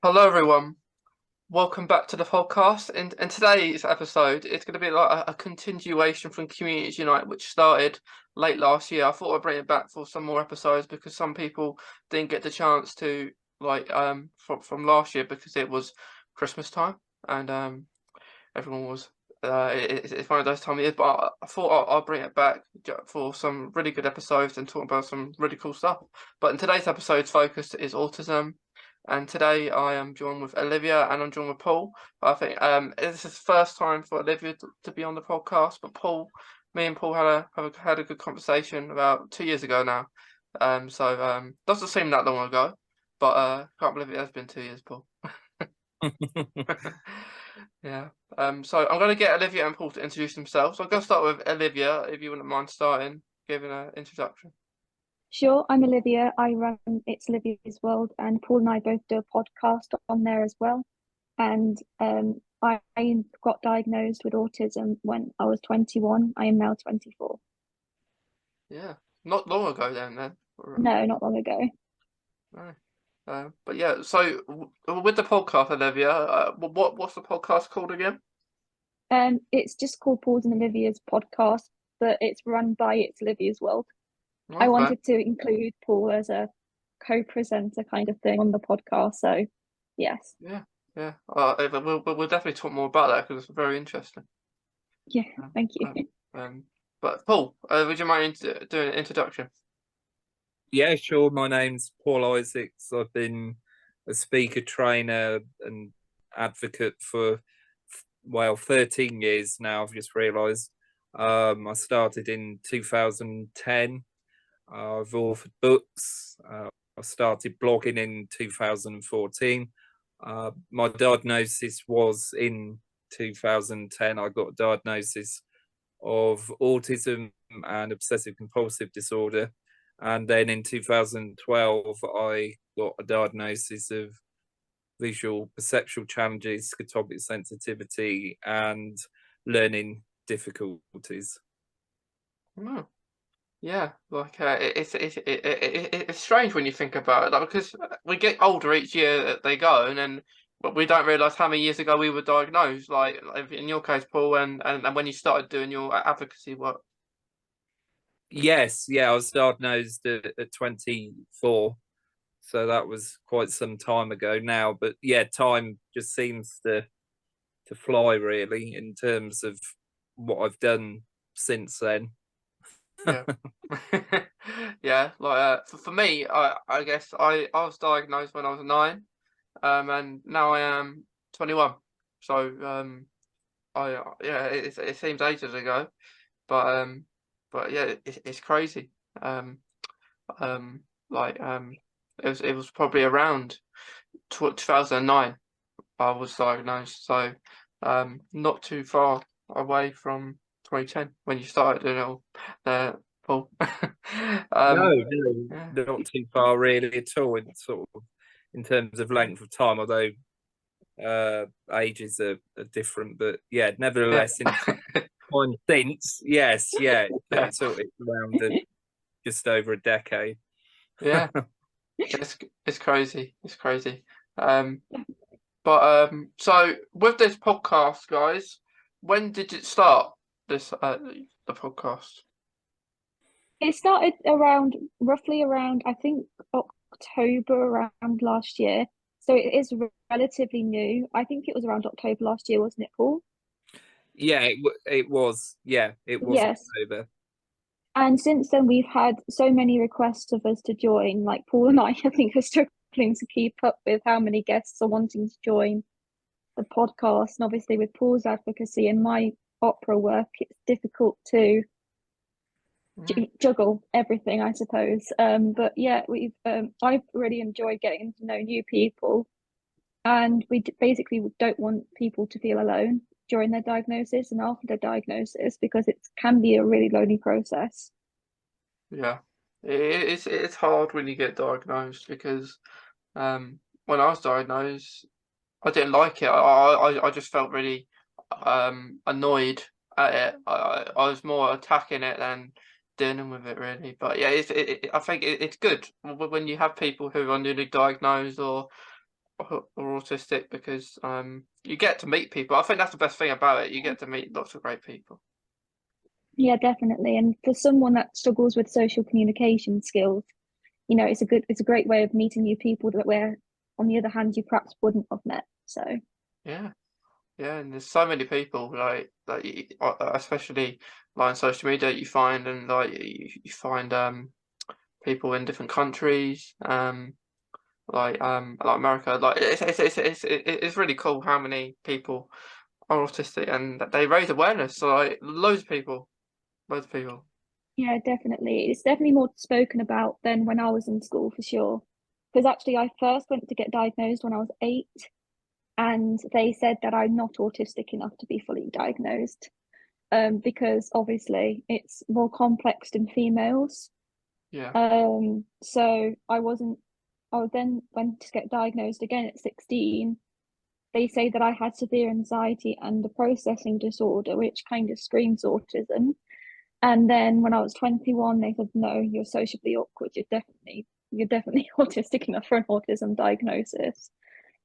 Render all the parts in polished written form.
Hello, everyone. Welcome back to the podcast. In today's episode, it's going to be like a continuation from Communities Unite, which started late last year. I thought I'd bring it back for some more episodes because some people didn't get the chance to, from last year because it was Christmas time and everyone was. It's one of those time of years, but I thought I'll bring it back for some really good episodes and talk about some really cool stuff. But in today's episode's focus is autism, and today I am joined with Olivia and I'm joined with Paul. I think this is the first time for Olivia to be on the podcast, but me and Paul had a good conversation about 2 years ago now. Doesn't seem that long ago, but can't believe it has been 2 years, Paul. Yeah. So I'm going to get Olivia and Paul to introduce themselves. So I'm going to start with Olivia, if you wouldn't mind starting, giving an introduction. Sure, I'm Olivia. I run It's Olivia's World, and Paul and I both do a podcast on there as well. And I got diagnosed with autism when I was 21. I am now 24. Yeah. Not long ago then. No, not long ago. No. But yeah, so with the podcast, Olivia, what's the podcast called again? It's just called Paul's and Olivia's podcast, but it's run by It's Olivia's World. I Okay. wanted to include Paul as a co-presenter kind of thing on the podcast, so yes. Yeah. Yeah. We'll definitely talk more about that because it's very interesting. Yeah, Um, thank you. um, but Paul, would you mind doing an introduction? Yeah, sure. My name's Paul Isaacs. I've been a speaker, trainer, and advocate for 13 years now. I've just realised. I started in 2010. I've authored books. I started blogging in 2014. My diagnosis was in 2010. I got a diagnosis of autism and obsessive compulsive disorder. And then in 2012, I got a diagnosis of visual perceptual challenges, scotopic sensitivity, and learning difficulties. Oh, yeah, it's strange when you think about it, like, because we get older each year that they go, and then but we don't realise how many years ago we were diagnosed. Like in your case, Paul, and when you started doing your advocacy work. Yes, yeah, I was diagnosed at 24. So that was quite some time ago now. But yeah, time just seems to fly really in terms of what I've done since then. Yeah. Yeah, for me, I guess I was diagnosed when I was 9, and now I am 21. So yeah, it seems ages ago, but yeah, it's crazy. Um um like it was probably around 2009 I was diagnosed, so not too far away from 2010 when you started doing it all, Paul. No, Yeah. no, not too far really at all in sort of in terms of length of time, although ages are different. But yeah, Yeah. nevertheless, in time since, yes, yeah, Yeah. it's around just over a decade. Yeah. It's crazy. It's crazy. Um, but so with this podcast, guys, when did it start? This the podcast. It started roughly around, I think, October around last year. So it is relatively new. I think it was around October last year, wasn't it, Paul? Yeah, it was. Yeah, it was Yes. October. And since then, we've had so many requests of us to join. Like Paul and I think, are struggling to keep up with how many guests are wanting to join the podcast. And obviously, with Paul's advocacy and my opera work, it's difficult to Mm, juggle everything, I suppose. But yeah, I've really enjoyed getting to know new people, and we basically don't want people to feel alone during their diagnosis and after their diagnosis because it can be a really lonely process. yeah, it's hard when you get diagnosed because when I was diagnosed, I didn't like it. I just felt really annoyed at it. I was more attacking it than dealing with it really. But yeah, I think it's good when you have people who are newly diagnosed or are autistic, because you get to meet people. I think that's the best thing about it. You get to meet lots of great people. Yeah, definitely. And for someone that struggles with social communication skills, you know, it's a great way of meeting new people that where on the other hand you perhaps wouldn't have met. So Yeah. Yeah, and there's so many people especially like on social media, you find, and like you find people in different countries, like America. Like it's really cool how many people are autistic, and that they raise awareness. So like loads of people. yeah, definitely. It's definitely more spoken about than when I was in school for sure. Because actually I first went to get diagnosed when I was 8, and they said that I'm not autistic enough to be fully diagnosed. Because obviously it's more complex in females. Yeah, So I then went to get diagnosed again at 16. They say that I had severe anxiety and a processing disorder, which kind of screams autism. And then when I was 21, they said, no, you're socially awkward. You're definitely autistic enough for an autism diagnosis.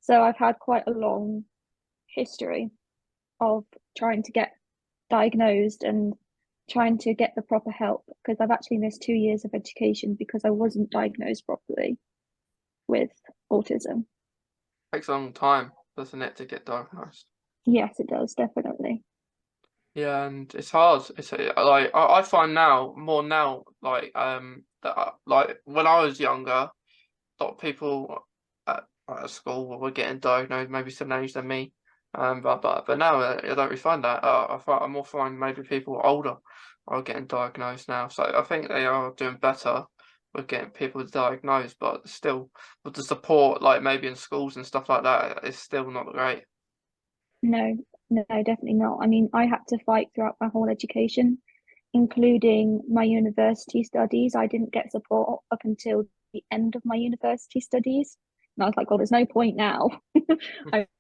So I've had quite a long history of trying to get diagnosed and trying to get the proper help, because I've actually missed 2 years of education because I wasn't diagnosed properly with autism. takes a long time, doesn't it, to get diagnosed? Yes, it does, definitely. Yeah, and it's hard. It's like I find more now, that like when I was younger, a lot of people at school were getting diagnosed maybe similar age than me. But now I don't really find that. I more find maybe people older are getting diagnosed now. So I think they are doing better with getting people diagnosed, but still with the support, like maybe in schools and stuff like that, it's still not great. No, no, definitely not. I mean, I had to fight throughout my whole education, including my university studies. I didn't get support up until the end of my university studies. And I was like, well, there's no point now.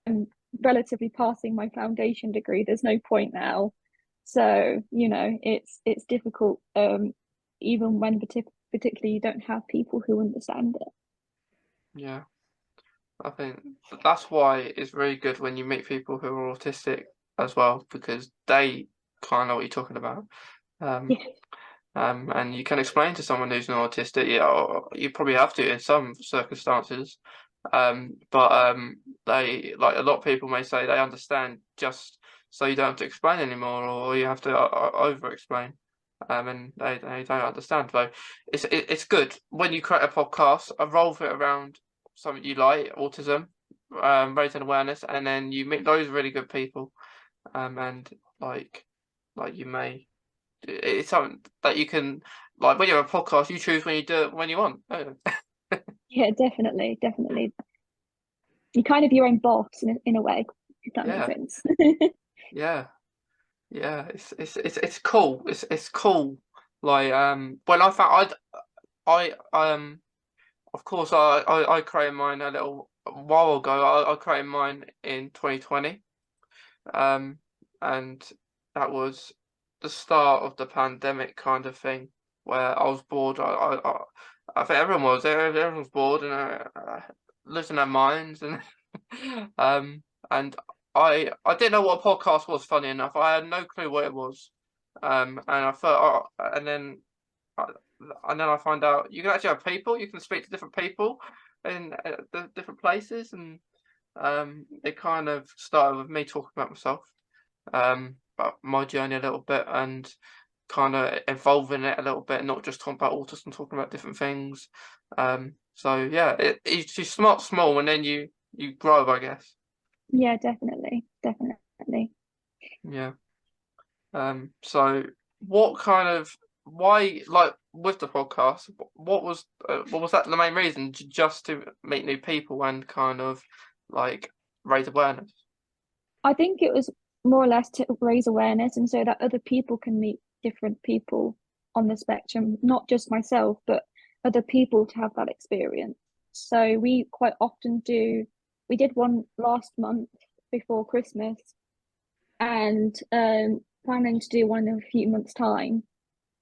I'm relatively passing my foundation degree. There's no point now. So, you know, it's difficult, even when particularly you don't have people who understand it. Yeah. I think that's why it's really good when you meet people who are autistic as well, because they kind of know what you're talking about. Um, Yeah, and you can explain to someone who's not autistic, yeah, or you probably have to in some circumstances. But they, like a lot of people may say they understand just so you don't have to explain anymore, or you have to over explain. And they don't understand. So it's good when you create a podcast, evolve it around something you like, autism, raising awareness, and then you meet those really good people, and like you may, it's something that you can, like when you have a podcast, you choose when you do it when you want. Don't you? yeah, definitely, definitely. You're kind of your own boss in a way, if that makes Yeah, sense. yeah, yeah. It's cool. It's cool. Like when I found I of course I created mine a little while ago. I created mine in 2020. And that was the start of the pandemic kind of thing, where I was bored. I think everyone was. Everyone was bored and losing their minds, and um, and I didn't know what a podcast was. Funny enough, I had no clue what it was. And I thought, I- and then I find out you can actually have people. You can speak to different people in the different places, and it kind of started with me talking about myself, about my journey a little bit, and kind of evolving it a little bit, not just talking about autism, talking about different things. So yeah, you start small and then you grow, I guess. Yeah, definitely, definitely. Yeah. So what kind of why like with the podcast? What was that the main reason? Just to meet new people and kind of like raise awareness? I think it was more or less to raise awareness and so that other people can meet different people on the spectrum, not just myself, but other people to have that experience. So we quite often we did one last month before Christmas, and planning to do one in a few months' time.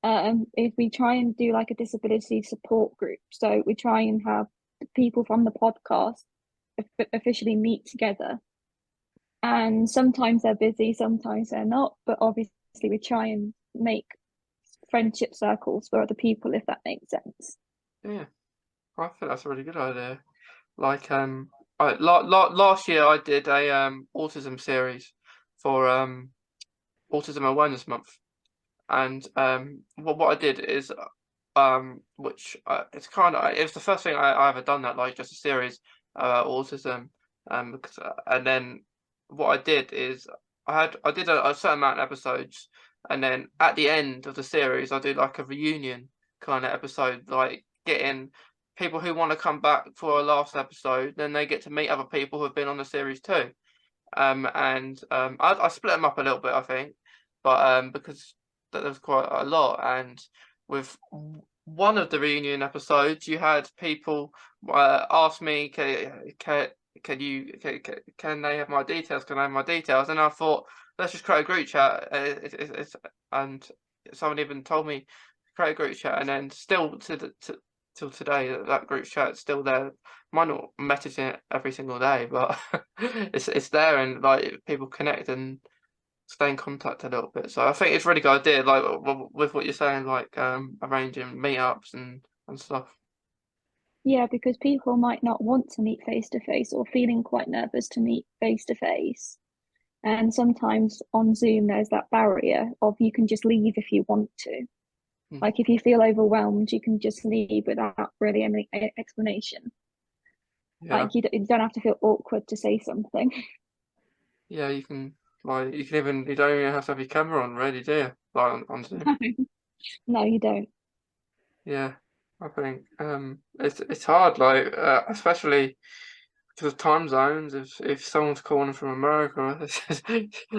If we try and do like a disability support group, so we try and have people from the podcast officially meet together. And sometimes they're busy, sometimes they're not, but obviously we try and make friendship circles for other people, if that makes sense. Yeah, I think that's a really good idea. Like last year I did a autism series for Autism Awareness Month, and what I did is which it's kind of it was the first thing I ever done that, like just a series autism, because, and then what I did is I did a certain amount of episodes, and then at the end of the series I do like a reunion kind of episode, like getting people who want to come back for a last episode, then they get to meet other people who have been on the series too. And I split them up a little bit, I think, but because there was quite a lot, and with one of the reunion episodes, you had people ask me, can they have my details? Can I have my details? And I thought, let's just create a group chat. And someone even told me create a group chat, and then still till today, that group chat's still there. Might not message it every single day, but it's there, and like people connect and stay in contact a little bit. So I think it's a really good idea, like with what you're saying, like arranging meetups and stuff. Yeah, because people might not want to meet face to face or feeling quite nervous to meet face to face. And sometimes on Zoom, there's that barrier of you can just leave if you want to. Like if you feel overwhelmed, you can just leave without really any explanation. Yeah, Like you don't have to feel awkward to say something. yeah, you can even you don't even have to have your camera on, really, do you? Like on Zoom. No, you don't. Yeah, I think it's hard, like especially because of time zones. If someone's calling from America, it's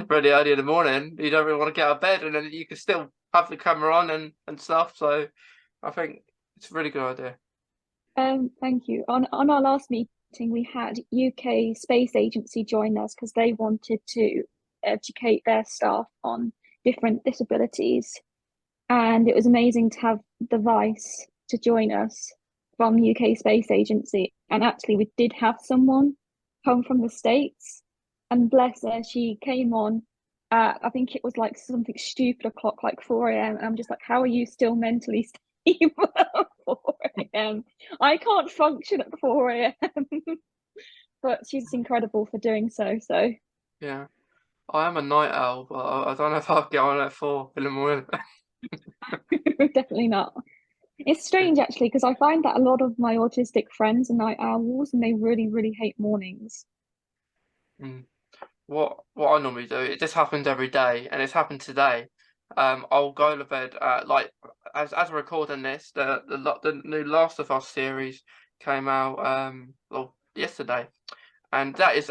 really early in the morning, you don't really want to get out of bed, and then you can still have the camera on and stuff. So I think it's a really good idea. Thank you. On our last meeting, we had UK Space Agency join us because they wanted to educate their staff on different disabilities. And it was amazing to have the Vice to join us from UK Space Agency. And actually, we did have someone come from the States, and bless her, she came on. I think it was like something stupid o'clock, like 4 a.m. And I'm just like, how are you still mentally stable at 4 a.m.? I can't function at 4 a.m. But she's incredible for doing so. So Yeah, I am a night owl, but I don't know if I'll get on at 4 in the morning. definitely not. It's strange actually, because I find that a lot of my autistic friends are night owls and they really, really hate mornings. Mm. What I normally do, it just happens every day, and it's happened today. I'll go to bed like as we're recording this, the new Last of Us series came out well yesterday, and that is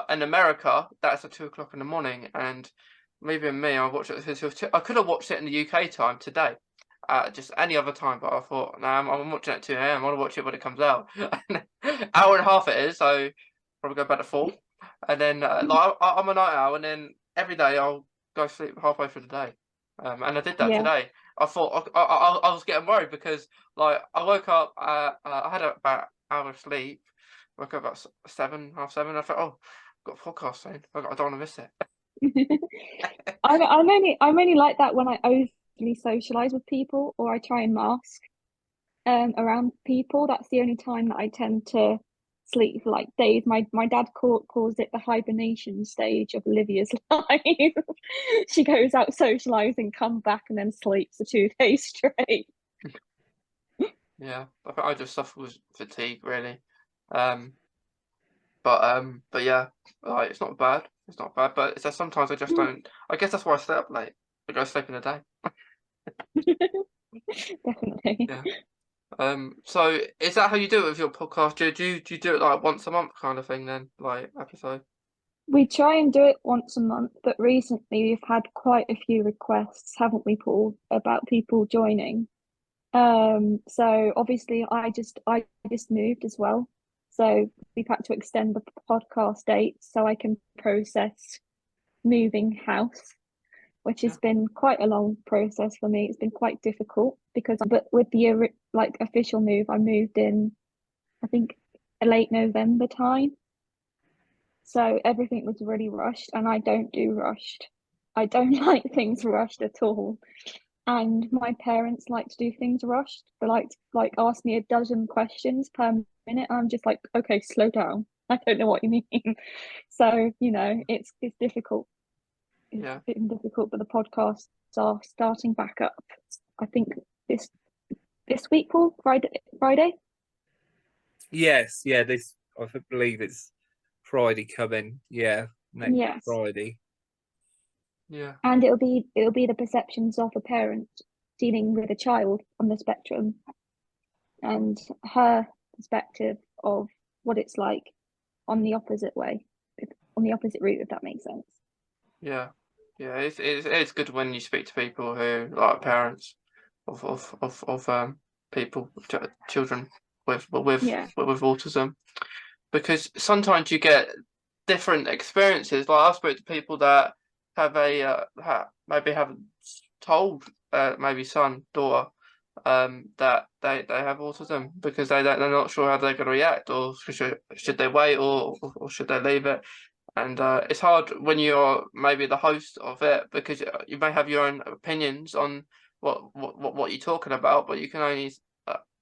in America that's at 2 o'clock in the morning, and even me, I watched it. I could have watched it in the UK time today, just any other time, but I thought, no, I'm watching it at 2 a.m. I want to watch it when it comes out. Hour and a half it is, so probably go back to 4. And then like I'm a night owl, and then every day I'll go sleep halfway through the day. And I did that Yeah. today. I thought I was getting worried because like I woke up, I had about an hour of sleep. Woke up about 7, half 7. I thought, oh, I've got a podcast soon. I don't want to miss it. I'm only like that when I overly socialize with people or I try and mask around people. That's the only time that I tend to sleep for like days. My dad calls it the hibernation stage of Olivia's life. She goes out socializing, come back, and then sleeps for 2 days straight. Yeah, I think I just suffer with fatigue really. Um, but yeah, like it's not bad. It's not bad, but it's just sometimes I just don't. I guess that's why I stay up late. I go sleep in the day. Definitely. Yeah. So is that how you do it with your podcast? Do you do it like once a month kind of thing then, like episode? We try and do it once a month, but recently we've had quite a few requests, haven't we, Paul, about people joining. So obviously I just moved as well. So we've had to extend the podcast date so I can process moving house, which has Yeah. been quite a long process for me. It's been quite difficult because but with the like official move, I moved in I think a late November time. So everything was really rushed, and I don't do rushed. I don't like things rushed at all. And my parents like to do things rushed. They like to ask me a dozen questions per minute. I'm just like, okay, slow down. I don't know what you mean. So, you know, it's difficult. It's Yeah. been difficult, but the podcasts are starting back up. I think this week, Paul, Friday. Yes, yeah, this I believe it's Friday coming. Yeah, next Yes. Friday. Yeah. And it'll be the perceptions of a parent dealing with a child on the spectrum and her perspective of what it's like on the opposite way, on the opposite route, if that makes sense. Yeah. Yeah. It's good when you speak to people who like parents of people, children with Yeah. autism, because sometimes you get different experiences. Like I spoke to people that have maybe haven't told maybe son, daughter, that they have autism, because they're not sure how they're going to react, or should they wait, or should they leave it. And it's hard when you're maybe the host of it, because you may have your own opinions on what you're talking about, but you can only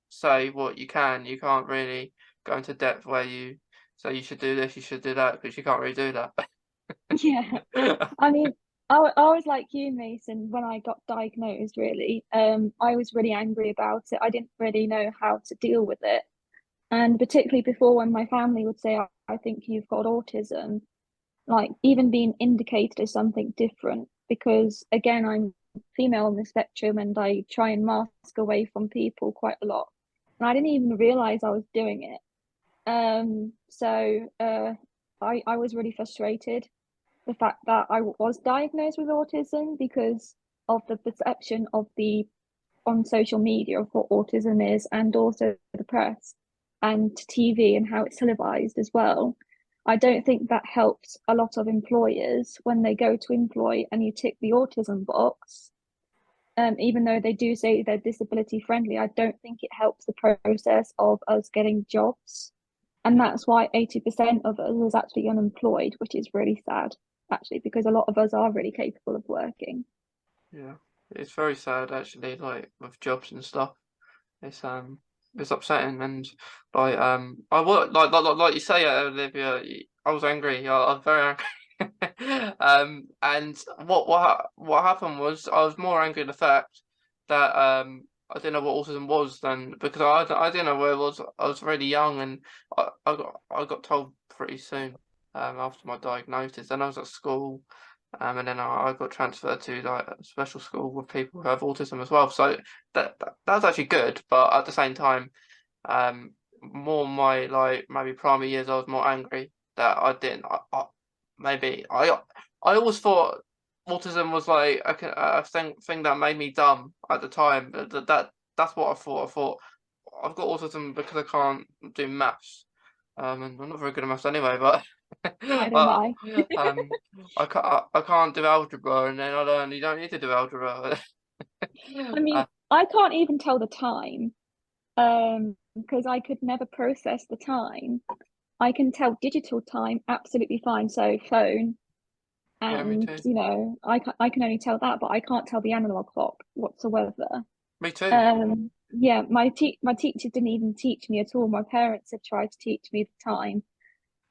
say what you can. You can't really go into depth where you say you should do this, you should do that, because you can't really do that. Yeah. I mean, I was like you, Mason, when I got diagnosed, really. I was really angry about it. I didn't really know how to deal with it. And particularly before, when my family would say, I think you've got autism, like even being indicated as something different, because again, I'm female on the spectrum and I try and mask away from people quite a lot. And I didn't even realize I was doing it. I was really frustrated the fact that I was diagnosed with autism, because of the perception of the on social media of what autism is, and also the press and TV and how it's televised as well. I don't think that helps a lot of employers when they go to employ and you tick the autism box. Even though they do say they're disability friendly, I don't think it helps the process of us getting jobs. And that's why 80% of us is actually unemployed, which is really sad, actually, because a lot of us are really capable of working. Yeah, it's very sad actually, like with jobs and stuff. It's upsetting, and I was like you say, Olivia. I was angry. I was very angry. And what happened was I was more angry at the fact that I didn't know what autism was then, because I didn't know what it was. I was really young, and I got told pretty soon after my diagnosis. And I was at school. And then I got transferred to like a special school with people who have autism as well. So that was actually good, but at the same time, more my like maybe primary years, I was more angry that I didn't. Maybe I always thought autism was like a thing that made me dumb at the time. That's what I thought. I thought I've got autism because I can't do maths. And I'm not very good at maths anyway, but Neither am I. um, I can't do algebra, and then I learned you don't need to do algebra. I mean, I can't even tell the time, because I could never process the time. I can tell digital time absolutely fine, so phone, Yeah, me and too. you know, I can only tell that, but I can't tell the analog clock whatsoever. Me too. Yeah, my teacher didn't even teach me at all. My parents had tried to teach me the time,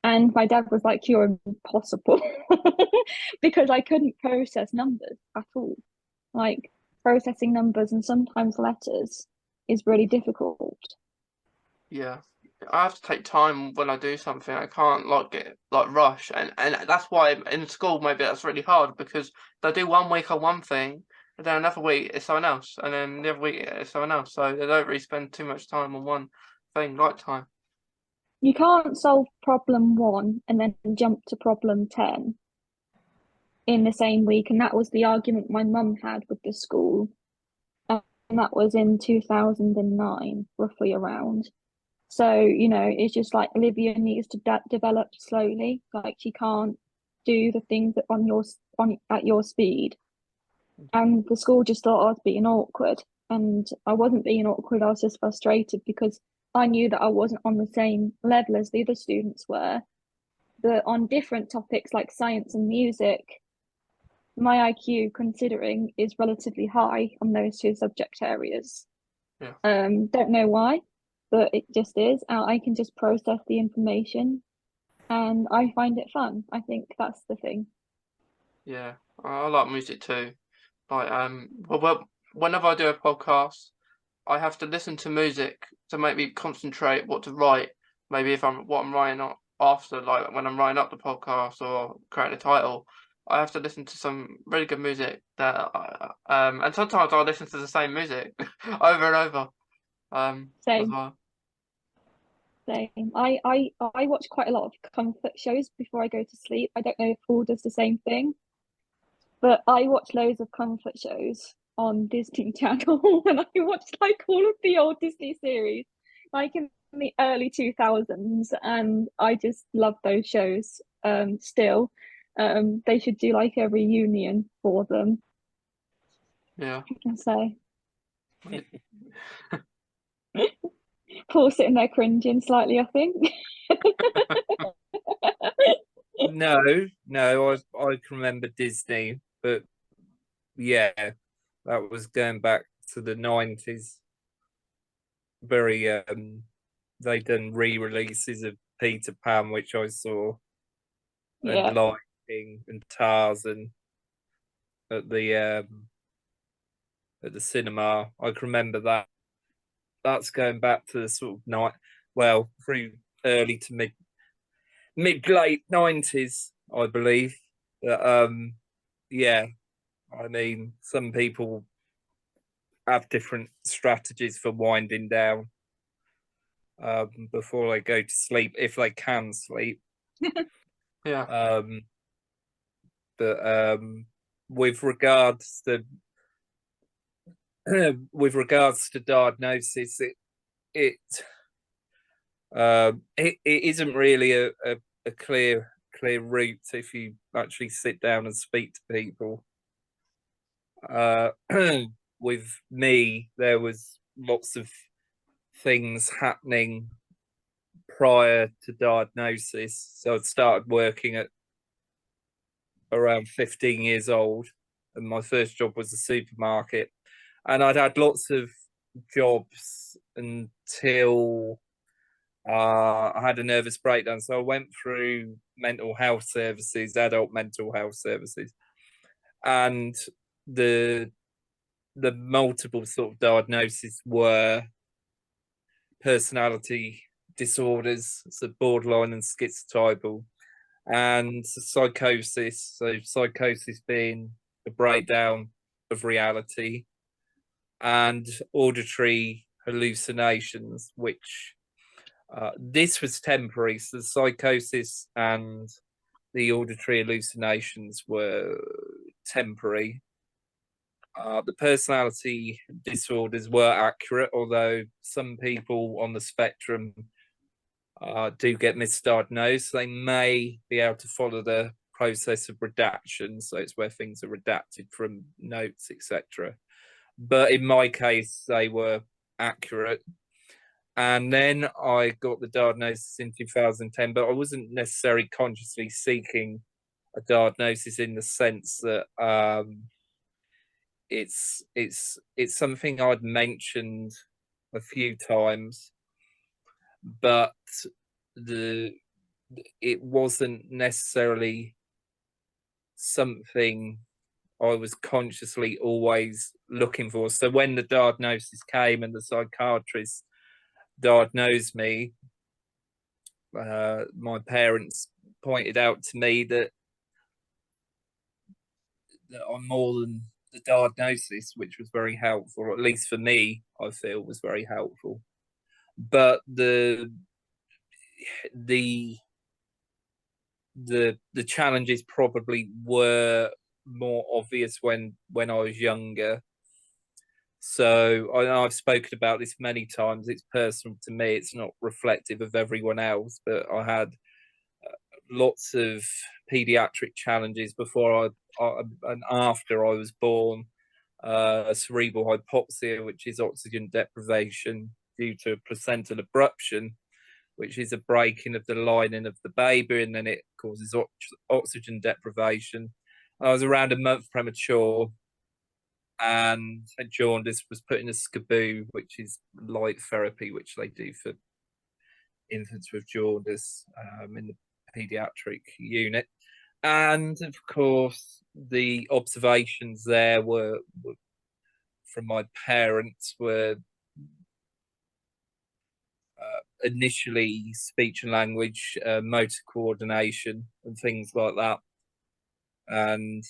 and my dad was like, "You're impossible," because I couldn't process numbers at all. Like processing numbers and sometimes letters is really difficult. Yeah, I have to take time when I do something. I can't like get like rush, and that's why in school maybe that's really hard, because they do one week on one thing, and then another week it's someone else, and then the other week it's someone else. So they don't really spend too much time on one thing like time. You can't solve problem 1 and then jump to problem 10 in the same week. And that was the argument my mum had with the school. And that was in 2009, roughly around. So, you know, it's just like Olivia needs to develop slowly. Like she can't do the things that at your speed. And the school just thought I was being awkward. And I wasn't being awkward, I was just frustrated because I knew that I wasn't on the same level as the other students were. But on different topics like science and music, my IQ, considering, is relatively high on those two subject areas. Yeah. Don't know why, but it just is. I can just process the information, and I find it fun. I think that's the thing. Yeah, I like music too. Like whenever I do a podcast, I have to listen to music to make me concentrate what to write. Maybe if I'm writing up after, like when I'm writing up the podcast or creating a title, I have to listen to some really good music and sometimes I listen to the same music over and over as Same, well. same. I watch quite a lot of comfort shows before I go to sleep. I don't know if Paul does the same thing, but I watch loads of comfort shows on Disney Channel, and I watched like all of the old Disney series, like in the early 2000s, and I just love those shows. Still, they should do like a reunion for them. Yeah. I can say. Paul sitting there cringing slightly, I think. No, I can remember Disney, but yeah, that was going back to the 90s. Very they done re-releases of Peter Pan, which I saw, and Yeah, Lion King and Tarzan at the cinema. I can remember that. That's going back to the sort of night, well, through early to mid late 90s, I believe. But yeah, I mean, some people have different strategies for winding down before they go to sleep, if they can sleep. Yeah. But with regards to with regards to diagnosis, it isn't really a clear route if you actually sit down and speak to people. With me, there was lots of things happening prior to diagnosis. So I'd started working at around 15 years old, and my first job was a supermarket. And I'd had lots of jobs until I had a nervous breakdown. So I went through mental health services, adult mental health services, and the multiple sort of diagnoses were personality disorders, so borderline and schizotypal, and psychosis. So psychosis being a breakdown of reality, and auditory hallucinations, which this was temporary. So the psychosis and the auditory hallucinations were temporary. The personality disorders were accurate, although some people on the spectrum do get misdiagnosed. They may be able to follow the process of redaction, so it's where things are redacted from notes, etc. But in my case, they were accurate. And then I got the diagnosis in 2010, but I wasn't necessarily consciously seeking a diagnosis in the sense that it's something I'd mentioned a few times, but it wasn't necessarily something I was consciously always looking for. So when the diagnosis came and the psychiatrist diagnosed me, my parents pointed out to me that I'm more than the diagnosis, which was very helpful, or at least for me, I feel was very helpful. But the challenges probably were more obvious when I was younger. So I've spoken about this many times. It's personal to me. It's not reflective of everyone else. But I had lots of pediatric challenges before and after I was born. Cerebral hypoxia, which is oxygen deprivation due to placental abruption, which is a breaking of the lining of the baby, and then it causes oxygen deprivation. I was around a month premature, and jaundice, was put in a SCABU, which is light therapy, which they do for infants with jaundice in the paediatric unit. And of course, the observations there were from my parents were initially speech and language, motor coordination, and things like that. And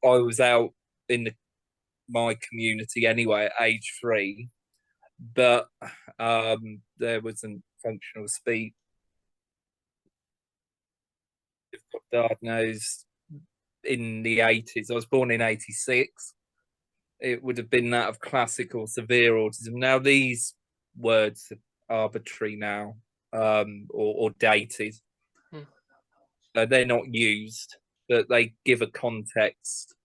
I was out in my community anyway at age 3, but there wasn't functional speech. Diagnosed in the 80s. I was born in 86. It would have been that of classic or severe autism. Now, these words are arbitrary now, or dated. They're not used, but they give a context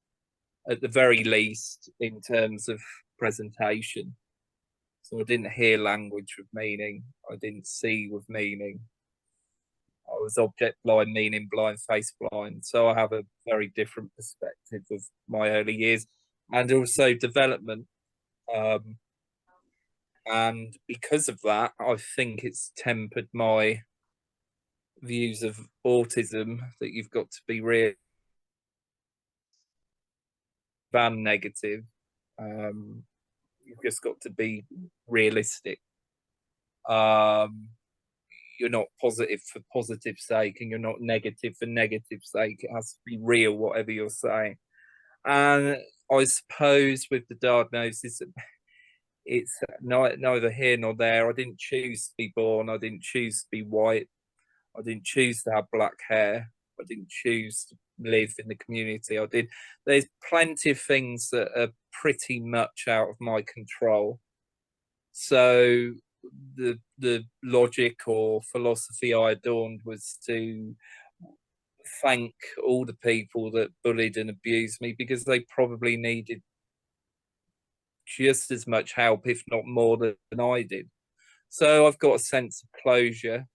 at the very least in terms of presentation. So I didn't hear language with meaning. I didn't see with meaning. I was object blind, meaning blind, face blind. So I have a very different perspective of my early years and also development. And because of that, I think it's tempered my views of autism, that you've got to be real and negative. You've just got to be realistic. You're not positive for positive sake, and you're not negative for negative sake. It has to be real, whatever you're saying. And I suppose with the diagnosis, it's neither here nor there. I didn't choose to be born. I didn't choose to be white. I didn't choose to have black hair. I didn't choose to live in the community. I did. There's plenty of things that are pretty much out of my control. So the logic or philosophy I adorned was to thank all the people that bullied and abused me, because they probably needed just as much help, if not more, than I did. So I've got a sense of closure.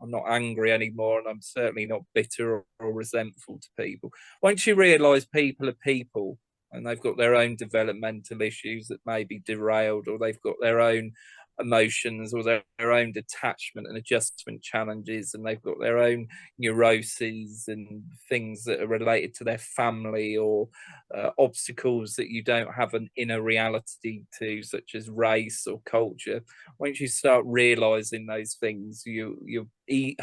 I'm not angry anymore, and I'm certainly not bitter or resentful to people. Once you realise people are people, and they've got their own developmental issues that may be derailed, or they've got their own emotions or their own detachment and adjustment challenges, and they've got their own neuroses and things that are related to their family, or obstacles that you don't have an inner reality to, such as race or culture. Once you start realizing those things, you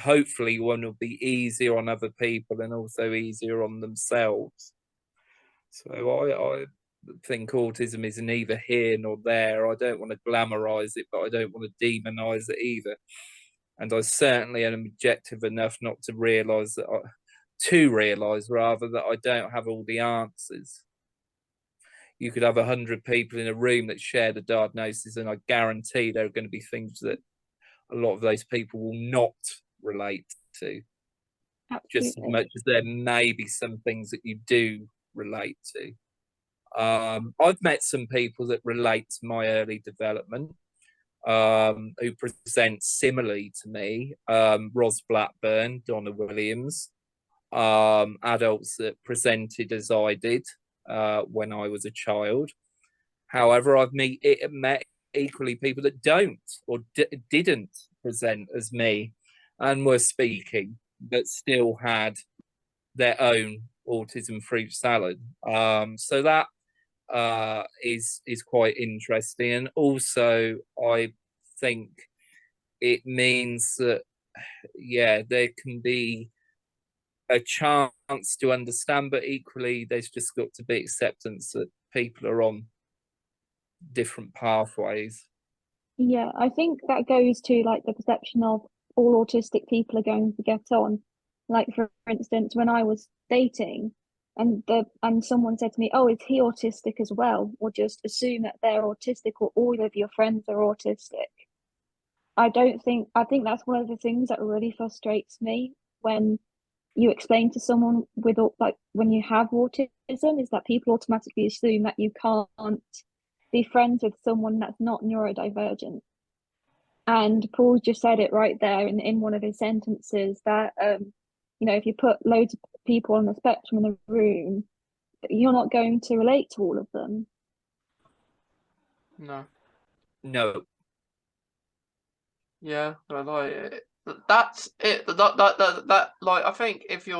hopefully one will be easier on other people and also easier on themselves. So I think autism is neither here nor there. I don't want to glamorize it, but I don't want to demonize it either. And I certainly am objective enough not to realize that that I don't have all the answers. You could have 100 people in a room that share the diagnosis, and I guarantee there are going to be things that a lot of those people will not relate to. Absolutely. Just as much as there may be some things that you do relate to. I've met some people that relate to my early development, who present similarly to me. Ros Blackburn, Donna Williams, adults that presented as I did when I was a child. However, I've met equally people that don't or didn't present as me and were speaking, but still had their own autism fruit salad. So that is quite interesting, and also I think it means that there can be a chance to understand, but equally there's just got to be acceptance that people are on different pathways. Yeah, I think that goes to like the perception of all autistic people are going to get on. Like for instance, when I was dating, and someone said to me, "Oh, is he autistic as well?" Or just assume that they're autistic, or all of your friends are autistic. I think that's one of the things that really frustrates me when you explain to someone with like when you have autism, is that people automatically assume that you can't be friends with someone that's not neurodivergent. And Paul just said it right there in one of his sentences that if you put loads of people on the spectrum in a room, you're not going to relate to all of them. No. No. Yeah, like that's it. That like I think if you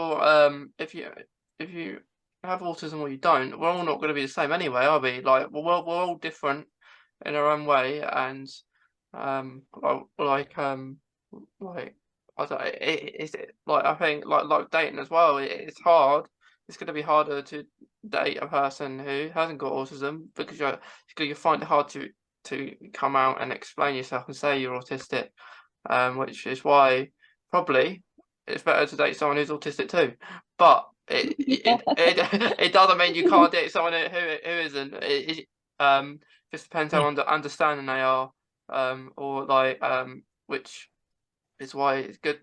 have autism or you don't, we're all not going to be the same anyway, are we? Like we're all different in our own way, and like I don't is it like I think like dating as well. It's hard. It's going to be harder to date a person who hasn't got autism because you find it hard to come out and explain yourself and say you're autistic, which is why probably it's better to date someone who's autistic too. But it doesn't mean you can't date someone who isn't. It just depends how understanding they are, or like which is why it's good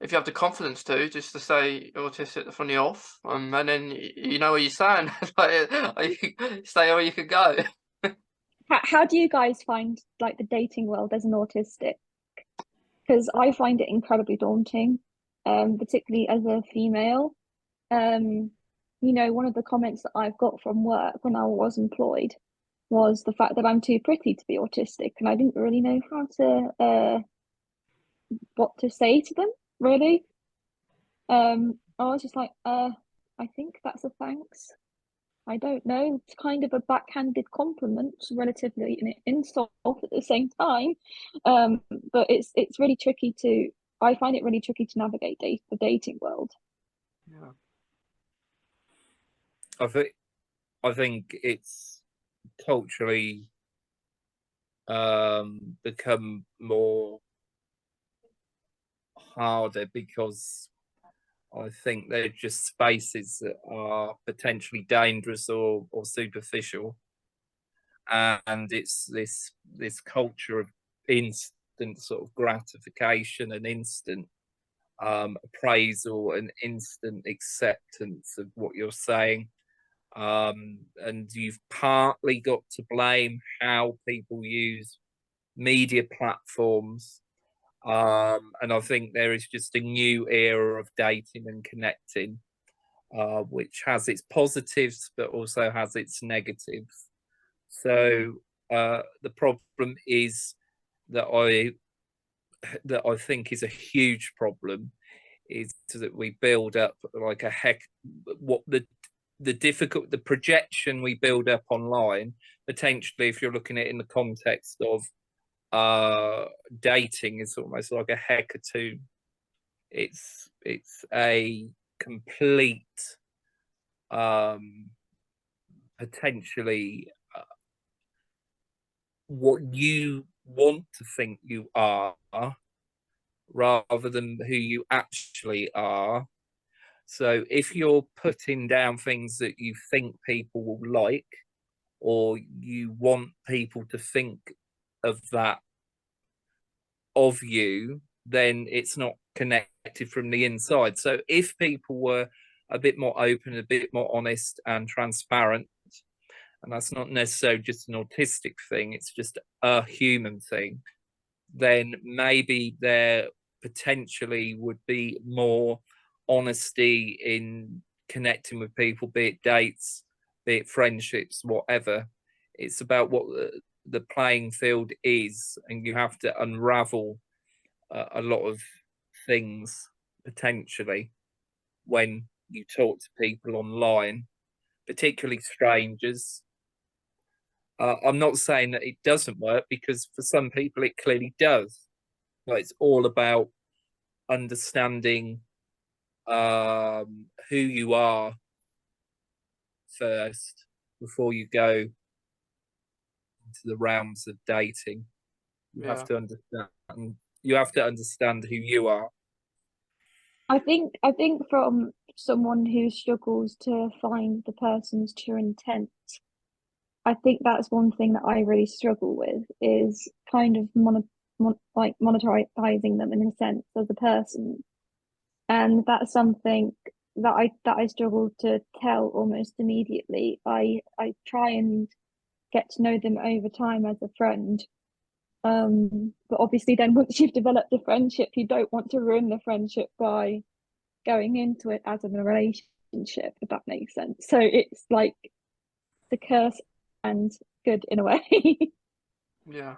if you have the confidence to just to say you're autistic from the off, and then you know what you're saying. Like, stay where you could go. How do you guys find like the dating world as an autistic? Because I find it incredibly daunting, particularly as a female. One of the comments that I've got from work when I was employed was the fact that I'm too pretty to be autistic, and I didn't really know how to what to say to them, really. I was just like, I think that's a thanks. I don't know. It's kind of a backhanded compliment, relatively an insult at the same time. But it's really tricky to. I find it really tricky to navigate the dating world. Yeah. I think it's culturally become more harder because I think they're just spaces that are potentially dangerous or superficial, and it's this culture of instant sort of gratification and instant appraisal and instant acceptance of what you're saying. And you've partly got to blame how people use media platforms. And I think there is just a new era of dating and connecting, which has its positives but also has its negatives. So the problem is that I think is a huge problem is that we build up like a heck what the projection we build up online, potentially if you're looking at it in the context of dating, is almost like a hecatomb. It's a complete potentially what you want to think you are rather than who you actually are. So if you're putting down things that you think people will like, or you want people to think of that of you, then it's not connected from the inside. So if people were a bit more open, a bit more honest and transparent, and that's not necessarily just an autistic thing, it's just a human thing, then maybe there potentially would be more honesty in connecting with people, be it dates, be it friendships, whatever. It's about what the playing field is, and you have to unravel a lot of things potentially when you talk to people online, particularly strangers. I'm not saying that it doesn't work, because for some people it clearly does. But it's all about understanding who you are first before you go into the realms of dating. You have to understand. You have to understand who you are. I think from someone who struggles to find the person's true intent, I think that's one thing that I really struggle with is kind of monetizing them in a sense as a person, and that's something that I struggle to tell almost immediately. I try and get to know them over time as a friend, But obviously then once you've developed a friendship, you don't want to ruin the friendship by going into it as in a relationship, if that makes sense. So it's like the curse and good in a way. Yeah.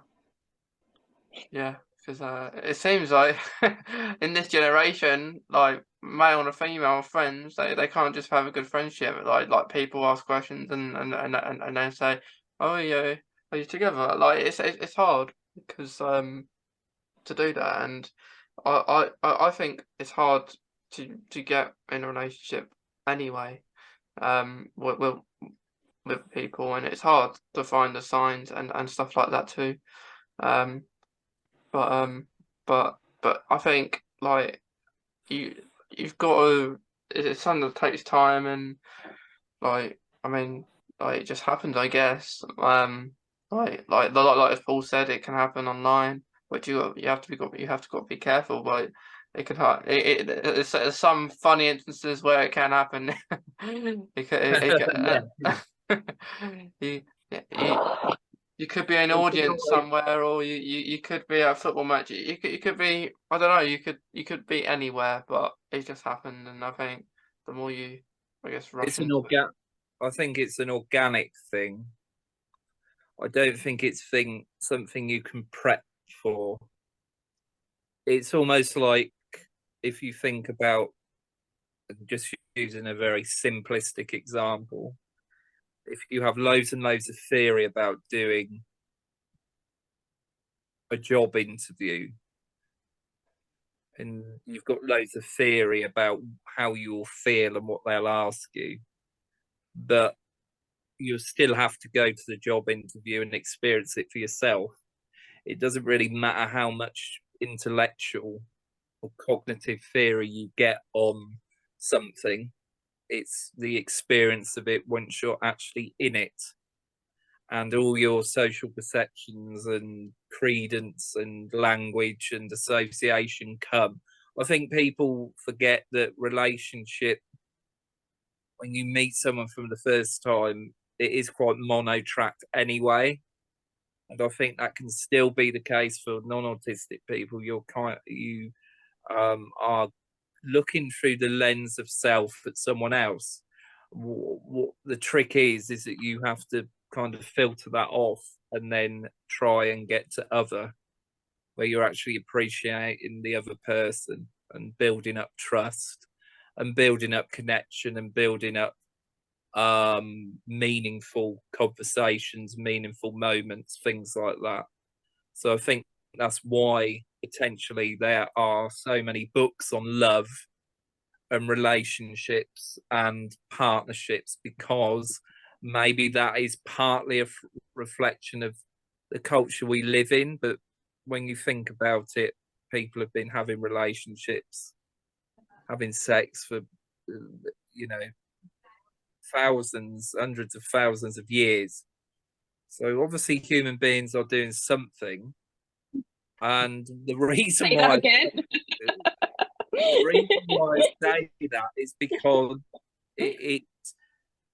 Yeah, because it seems like in this generation, like male and female friends, they can't just have a good friendship. Like people ask questions and they say, "Oh yeah, are you together?" Like it's hard because to do that, and I think it's hard to get in a relationship anyway. With people, and it's hard to find the signs and stuff like that too. Um. But but I think like you've got to it's something that takes time and like I mean like it just happens I guess. Like as Paul said, it can happen online, but you have to be careful. But it can there's some funny instances where it can happen. It Yeah. can, you, you you could be an It's an audience somewhere, or you could be at a football match. You could be I don't know. You could be anywhere, but it just happened. And I think the more you, I guess, rush it's an into it. I think it's an organic thing. I don't think it's something you can prep for. It's almost like if you think about just using a very simplistic example, if you have loads and loads of theory about doing a job interview and you've got loads of theory about how you'll feel and what they'll ask you, but you still have to go to the job interview and experience it for yourself. It doesn't really matter how much intellectual or cognitive theory you get on something. It's the experience of it once you're actually in it, and all your social perceptions and credence and language and association come. I think people forget that relationship, when you meet someone from the first time, it is quite mono-tracked anyway. And I think that can still be the case for non-autistic people. You are looking through the lens of self at someone else. What the trick is that you have to kind of filter that off and then try and get to other, where you're actually appreciating the other person and building up trust and building up connection and building up meaningful conversations, meaningful moments, things like that. So I think that's why potentially there are so many books on love and relationships and partnerships, because maybe that is partly a reflection of the culture we live in. But when you think about it, people have been having relationships, having sex for, you know, thousands, hundreds of thousands of years. So obviously human beings are doing something. And the reason Say that why again. the reason why I say that is because it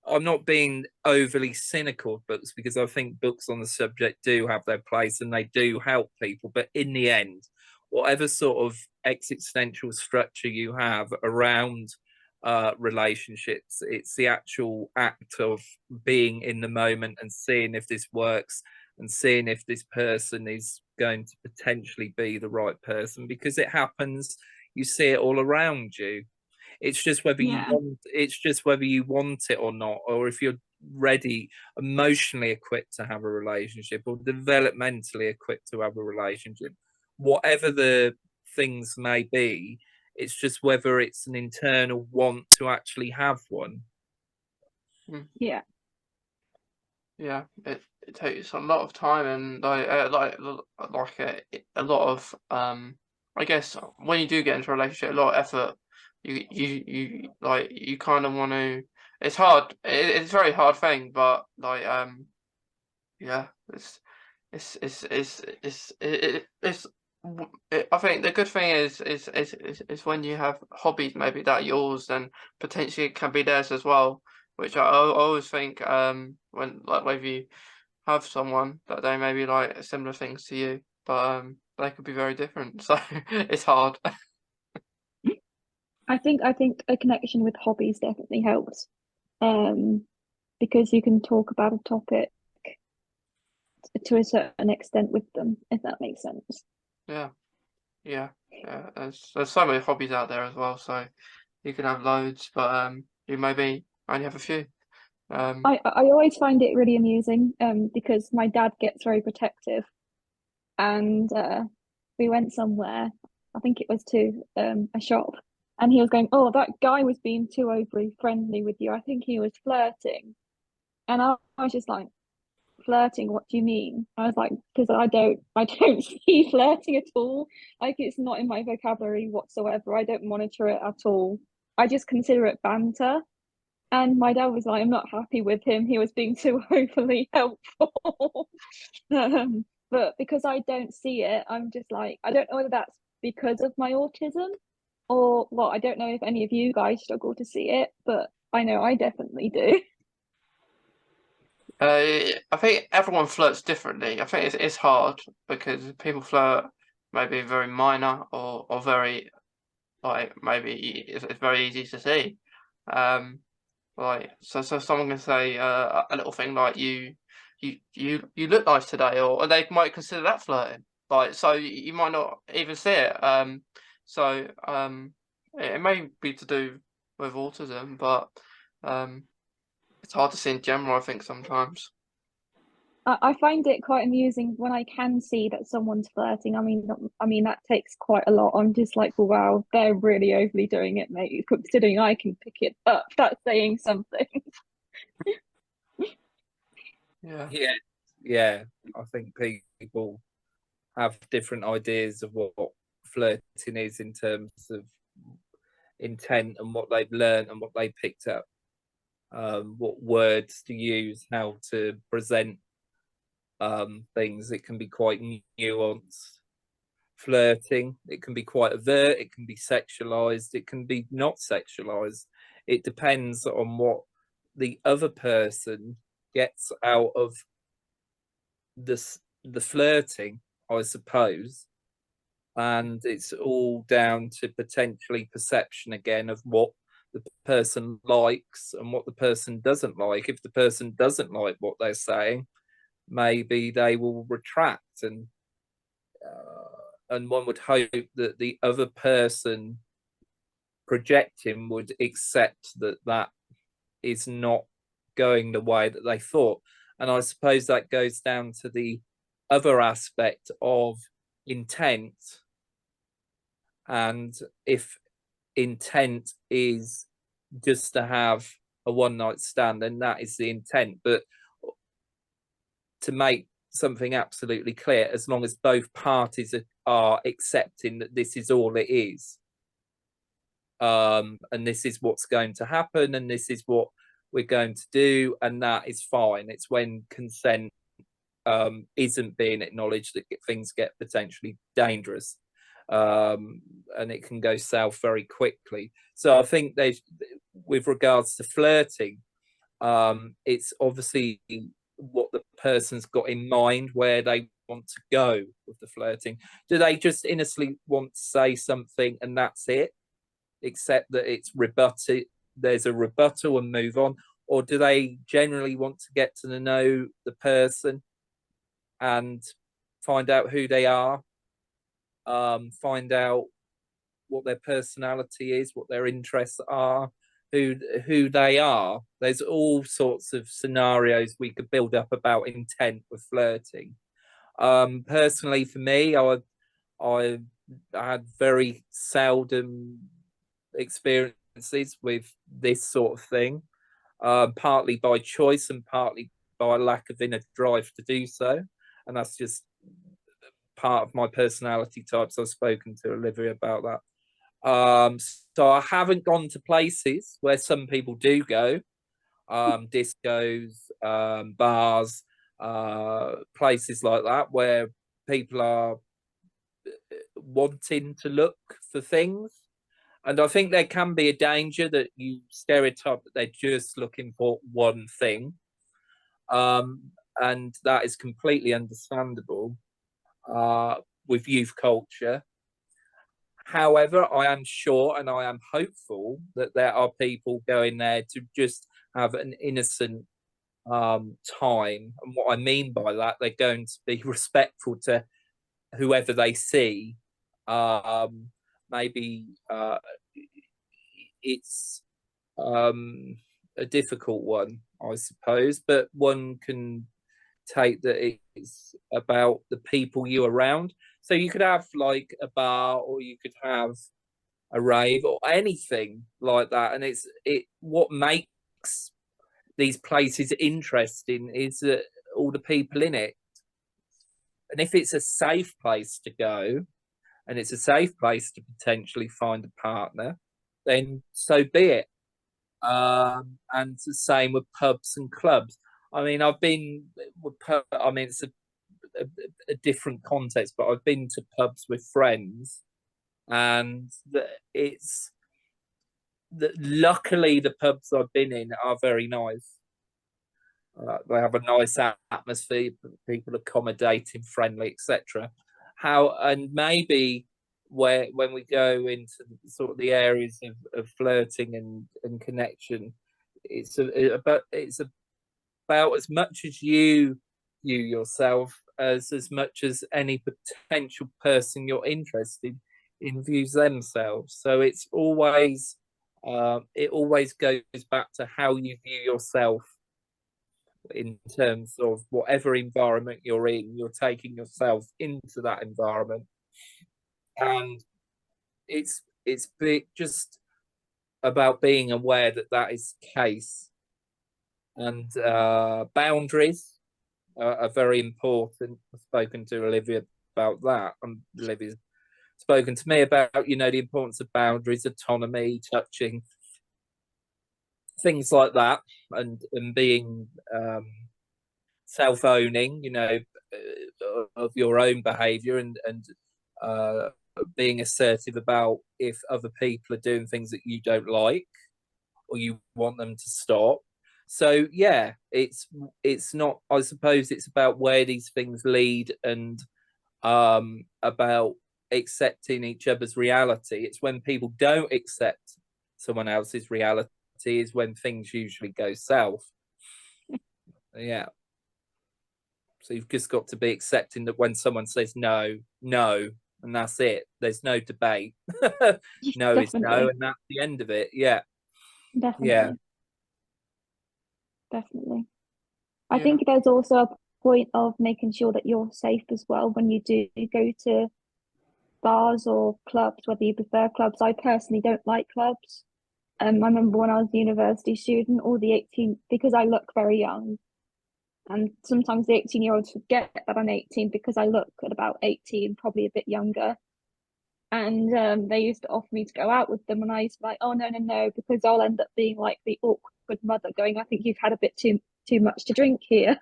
I'm not being overly cynical of books, because I think books on the subject do have their place and they do help people. But in the end, whatever sort of existential structure you have around relationships, it's the actual act of being in the moment and seeing if this works and seeing if this person is going to potentially be the right person, because it happens. You see it all around you. It's just whether you Yeah. want. It's just whether you want it or not, or if you're ready, emotionally equipped to have a relationship, or developmentally equipped to have a relationship. Whatever the things may be, it's just whether it's an internal want to actually have one. Yeah. Yeah, it takes a lot of time and a lot of I guess when you do get into a relationship, a lot of effort. You like you kind of want to. It's hard. It's a very hard thing, but yeah, it's I think the good thing is when you have hobbies maybe that are yours, then potentially it can be theirs as well. Which I always think when like whether you have someone that they maybe like similar things to you, but they could be very different. So it's hard. I think a connection with hobbies definitely helps. Because you can talk about a topic to a certain extent with them, if that makes sense. Yeah, yeah, yeah. There's so many hobbies out there as well, so you can have loads, but you maybe only have a few. I always find it really amusing, because my dad gets very protective, and we went somewhere, I think it was to a shop, and he was going, "Oh, that guy was being too overly friendly with you. I think he was flirting." And I was just like, "Flirting? What do you mean?" I was like, "Because I don't see flirting at all. Like, it's not in my vocabulary whatsoever. I don't monitor it at all. I just consider it banter." And my dad was like, "I'm not happy with him. He was being too overly helpful." But because I don't see it, I'm just like, I don't know whether that's because of my autism or what. I don't know if any of you guys struggle to see it, but I know I definitely do. I think everyone flirts differently. I think it's hard because people flirt maybe very minor or very like maybe it's very easy to see. Um, like so someone can say a little thing like you look nice today, or they might consider that flirting. Like so you might not even see it. So it may be to do with autism, but um, it's hard to see in general. I think sometimes. I find it quite amusing when I can see that someone's flirting. I mean that takes quite a lot. I'm just like, wow, they're really overly doing it, mate. Considering I can pick it up, that's saying something. Yeah. Yeah, yeah. I think people have different ideas of what flirting is in terms of intent and what they've learned and what they picked up, what words to use, how to present things. It can be quite nuanced. Flirting, it can be quite overt, it can be sexualized, it can be not sexualized. It depends on what the other person gets out of the flirting, I suppose. And it's all down to potentially perception again of what the person likes and what the person doesn't like. If the person doesn't like what they're saying, maybe they will retract, and one would hope that the other person projecting would accept that that is not going the way that they thought. And I suppose that goes down to the other aspect of intent. And if intent is just to have a one night stand, then that is the intent. But to make something absolutely clear, as long as both parties are accepting that this is all it is, and this is what's going to happen, and this is what we're going to do, and that is fine. It's when consent isn't being acknowledged that things get potentially dangerous, and it can go south very quickly. So I think with regards to flirting, it's obviously what the person's got in mind, where they want to go with the flirting. Do they just innocently want to say something and that's it, accept that it's rebutted, there's a rebuttal and move on? Or do they generally want to get to know the person and find out who they are, find out what their personality is, what their interests are, who they are? There's all sorts of scenarios we could build up about intent with flirting. Personally, for me, I had very seldom experiences with this sort of thing, partly by choice and partly by lack of inner drive to do so. And that's just part of my personality types. I've spoken to Olivia about that. So I haven't gone to places where some people do go, discos, bars, places like that, where people are wanting to look for things. And I think there can be a danger that you stereotype that they're just looking for one thing. And that is completely understandable. with youth culture. However, I am sure and I am hopeful that there are people going there to just have an innocent time. And what I mean by that, they're going to be respectful to whoever they see. Maybe it's a difficult one, I suppose, but one can take that it's about the people you around. So you could have like a bar, or you could have a rave, or anything like that. And what makes these places interesting is that all the people in it. And if it's a safe place to go, and it's a safe place to potentially find a partner, then so be it. And it's the same with pubs and clubs. I mean, I've been with I mean, it's a different context, but I've been to pubs with friends, and it's that luckily the pubs I've been in are very nice. They have a nice atmosphere, people accommodating, friendly, etc. And maybe when we go into sort of the areas of flirting and connection, it's about as much as you yourself as much as any potential person you're interested in views themselves. So it's always it always goes back to how you view yourself in terms of whatever environment you're in. You're taking yourself into that environment, and it's just about being aware that that is the case. And boundaries are very important. I've spoken to Olivia about that, and Olivia's spoken to me about the importance of boundaries, autonomy, touching, things like that, and being self-owning, of your own behaviour, and being assertive about if other people are doing things that you don't like or you want them to stop. So yeah, it's not, I suppose it's about where these things lead, and about accepting each other's reality. It's when people don't accept someone else's reality is when things usually go south. Yeah. So you've just got to be accepting that when someone says no, no, and that's it. There's no debate. No is no, and that's the end of it. Yeah. Definitely. Yeah. Definitely. I think there's also a point of making sure that you're safe as well when you do go to bars or clubs, whether you prefer clubs. I personally don't like clubs. I remember when I was a university student, all the 18, because I look very young, and sometimes the 18-year-olds forget that I'm 18 because I look at about 18, probably a bit younger. And they used to offer me to go out with them, and I used to be like, oh no, no, no, because I'll end up being like the awkward mother going, I think you've had a bit too much to drink here.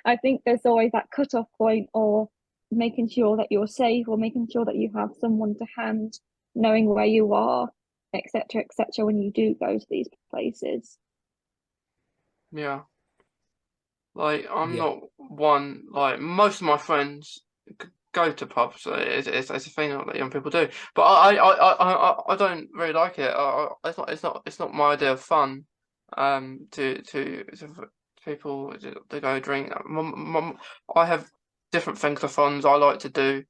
I think there's always that cut-off point, or making sure that you're safe, or making sure that you have someone to hand, knowing where you are, etc., etc., when you do go to these places. Yeah. Like, I'm not one, like, most of my friends go to pubs. It's a thing that young people do, but I don't really like it. It's not my idea of fun. To people to go drink. I have different things of fun I like to do.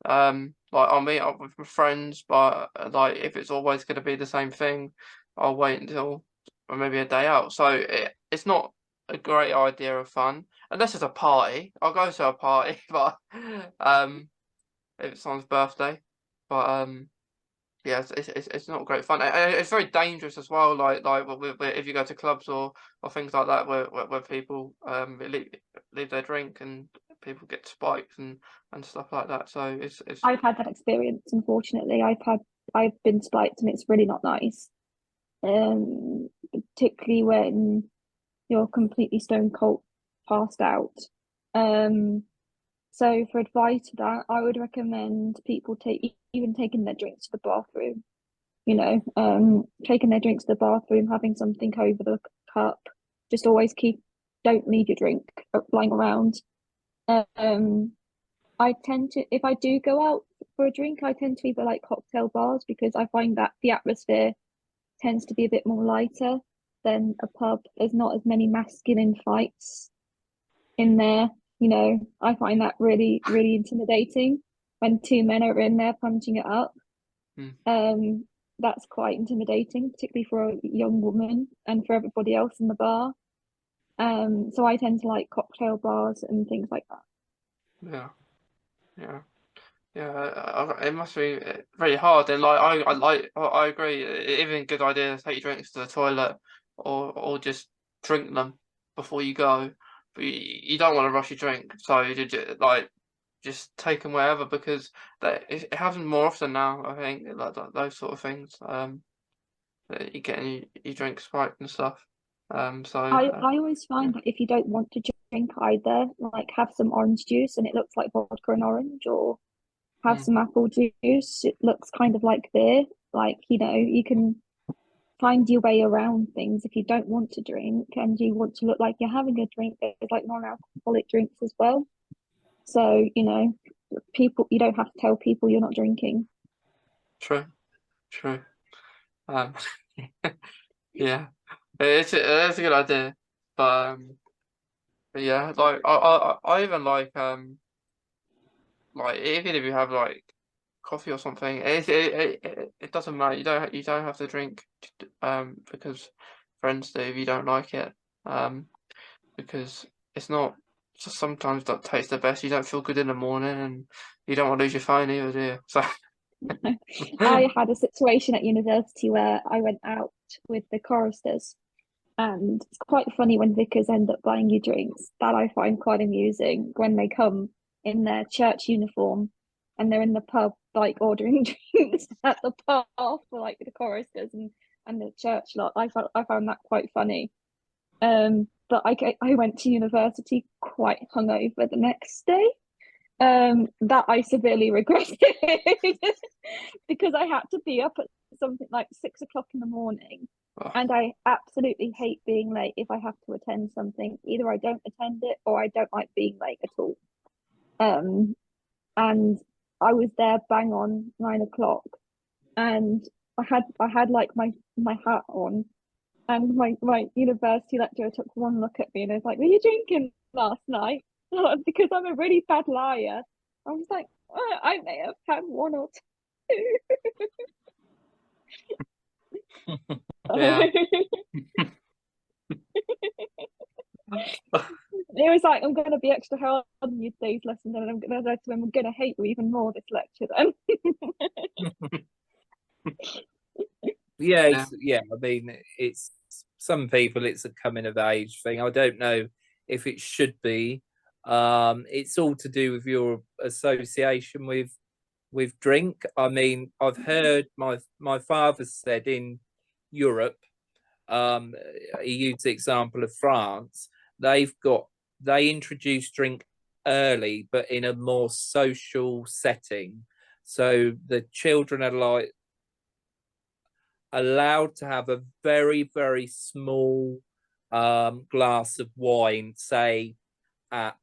Like, I'll meet up with my friends, but like, if it's always going to be the same thing, I'll wait until maybe a day out. So it's not a great idea of fun unless it's a party. I'll go to a party, but if it's someone's birthday. But yeah, it's not great fun. It's very dangerous as well. Like if you go to clubs or things like that, where people leave their drink and people get spiked and stuff like that. So it's I've had that experience, unfortunately. I've been spiked, and it's really not nice. Particularly when you're completely stone cold passed out. So for advice for that, I would recommend people taking their drinks to the bathroom. Taking their drinks to the bathroom, having something over the cup. Just always don't leave your drink lying around. I tend to, if I do go out for a drink, I tend to either like cocktail bars because I find that the atmosphere tends to be a bit more lighter than a pub. There's not as many masculine fights in there. You know, I find that really, really intimidating when two men are in there punching it up. Mm. That's quite intimidating, particularly for a young woman and for everybody else in the bar. So I tend to like cocktail bars and things like that. Yeah, yeah. Yeah, it must be very hard. And like I agree. Even good idea to take your drinks to the toilet or just drink them before you go. But you don't want to rush your drink, so you just take them wherever because it happens more often now. I think like those sort of things. That you getting your drinks spiked and stuff. So I always yeah. find that if you don't want to drink either, like have some orange juice and it looks like vodka and orange, or have Mm, some apple juice, it looks kind of like beer. Like, you know, you can find your way around things if you don't want to drink and you want to look like you're having a drink. There's like non-alcoholic drinks as well. So, you know, people, you don't have to tell people you're not drinking. true, true. Um, yeah, it's a good idea, but but yeah, like I even like even if you have like coffee or something, it doesn't matter. You don't have to drink because friends do if you don't like it because it's not just sometimes that tastes the best. You don't feel good in the morning and you don't want to lose your phone either, do you? So I had a situation at university where I went out with the choristers, and it's quite funny when vicars end up buying you drinks. That I find quite amusing when they come in their church uniform and they're in the pub like ordering drinks at the bar for like the choristers and the church lot. I found that quite funny. But I went to university quite hungover the next day. That I severely regretted because I had to be up at something like 6 o'clock in the morning. oh, And I absolutely hate being late if I have to attend something. Either I don't attend it or I don't like being late at all. Um, and I was there bang on 9 o'clock, and I had like my hat on, and my university lecturer took one look at me and was like, "Were you drinking last night?" Because I'm a really bad liar. I was like, I may have had one or two. yeah. It was like, I'm going to be extra hard on you today's lesson, and I'm going to hate you even more this lecture then. Yeah, Yeah. yeah. I mean, it's some people. It's a coming of age thing. I don't know if it should be. It's all to do with your association with drink. I mean, I've heard my father said in Europe. He used the example of France. They introduce drink early, but in a more social setting. So the children are like allowed to have a very, very small glass of wine, say at,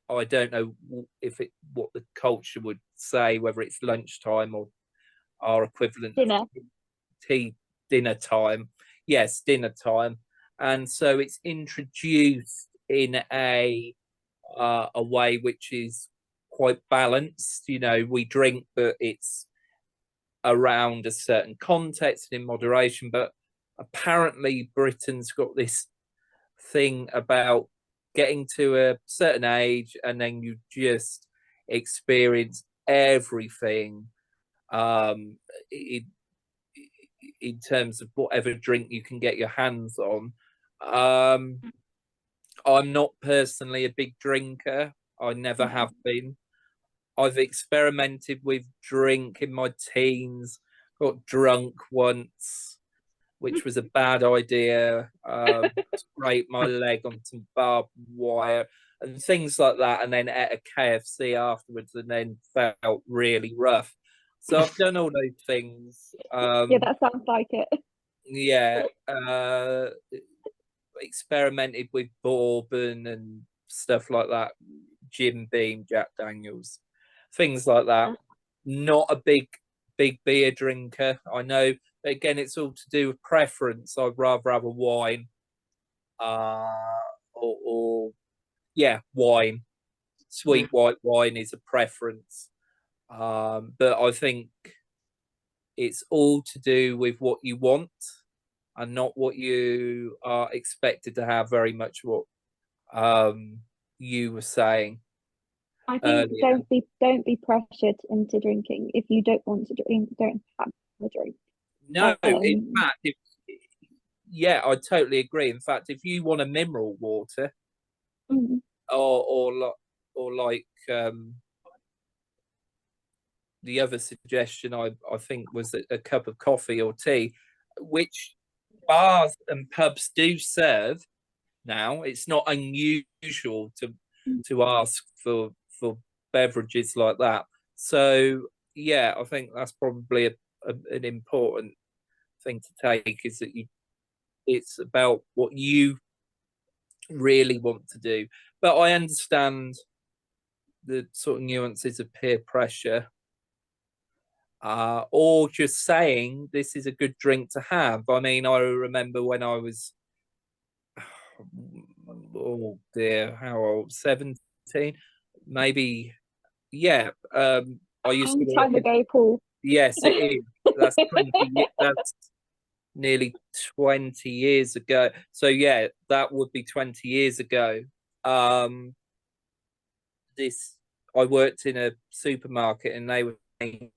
I don't know if it what the culture would say, whether it's lunchtime or our equivalent of Dinner. tea, dinner time. Yes, dinner time. And so it's introduced in a way which is quite balanced. You know, we drink, but it's around a certain context and in moderation. But apparently, Britain's got this thing about getting to a certain age and then you just experience everything um, in, in terms of whatever drink you can get your hands on. Um, I'm not personally a big drinker. I never have been. I've experimented with drink in my teens, got drunk once, which was a bad idea. Scraped my leg on some barbed wire and things like that, and then ate a KFC afterwards, and then felt really rough. So I've done all those things. Yeah, that sounds like it. Yeah, experimented with bourbon and stuff like that. Jim Beam, Jack Daniels, things like that. Not a big beer drinker. I know, again, it's all to do with preference. I'd rather have a wine, or yeah, wine. Sweet white wine is a preference. But I think it's all to do with what you want and not what you are expected to have. Very much what you were saying. I think don't be pressured into drinking. If you don't want to drink, don't have a drink. No, in fact, yeah, I totally agree. In fact, if you want a mineral water, or like the other suggestion I think was a cup of coffee or tea, which bars and pubs do serve now. It's not unusual to ask for beverages like that. So yeah, I think that's probably an important thing to take, is that it's about what you really want to do. But I understand the sort of nuances of peer pressure, or just saying this is a good drink to have. I mean, I remember when I was, oh dear, how old? 17, maybe. Yeah. I used to time ago, Paul. Yes, it is. That's 20. That's nearly 20 years ago. So yeah, that would be 20 years ago. I worked in a supermarket, and they were saying,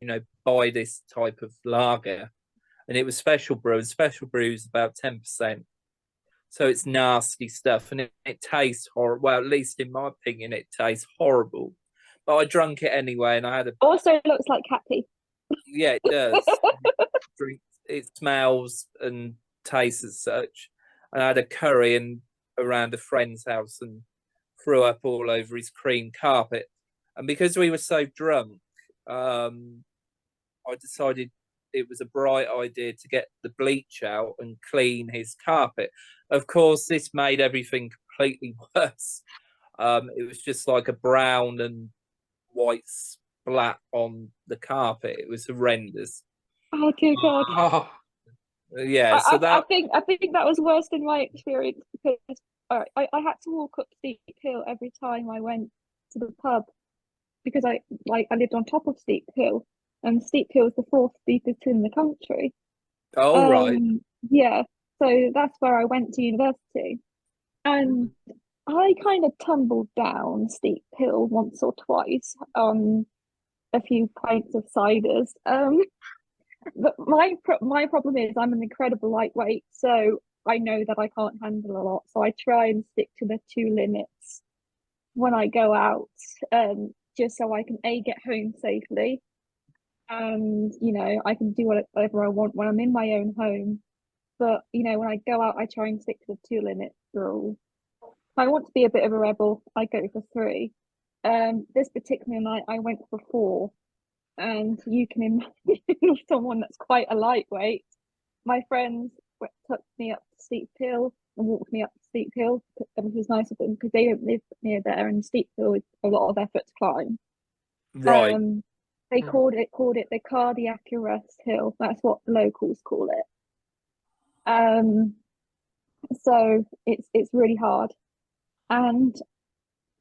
buy this type of lager, and it was special brew. And special brew is about 10%. So it's nasty stuff, and it tastes horrible. Well, at least in my opinion, it tastes horrible. But I drank it anyway, and I had a. Also looks like cat pee. Yeah, it does. It smells and tastes as such. And I had a curry and around a friend's house and threw up all over his cream carpet. And because we were so drunk, I decided it was a bright idea to get the bleach out and clean his carpet. Of course, this made everything completely worse. It was just like a brown and white splat on the carpet. It was horrendous. Oh dear God. Oh, Yeah, so I think that was worse than my experience, because I had to walk up Steep Hill every time I went to the pub, because I lived on top of Steep Hill, and Steep Hill is the fourth steepest in the country. oh right. Yeah, so that's where I went to university, and I kind of tumbled down Steep Hill once or twice on a few pints of ciders. But my problem is I'm an incredible lightweight, so I know that I can't handle a lot. So I try and stick to the 2 limits when I go out, just so I can get home safely, and I can do whatever I want when I'm in my own home. But when I go out, I try and stick to the 2 limit rule. If I want to be a bit of a rebel, I go for 3. This particular night I went for 4. And you can imagine someone that's quite a lightweight. My friends took me up to Steep Hill and walked me up to Steep Hill, which was nice of them because they don't live near there, and Steep Hill is a lot of effort to climb. Right. They called it the cardiac arrest hill. That's what the locals call it. So it's really hard, and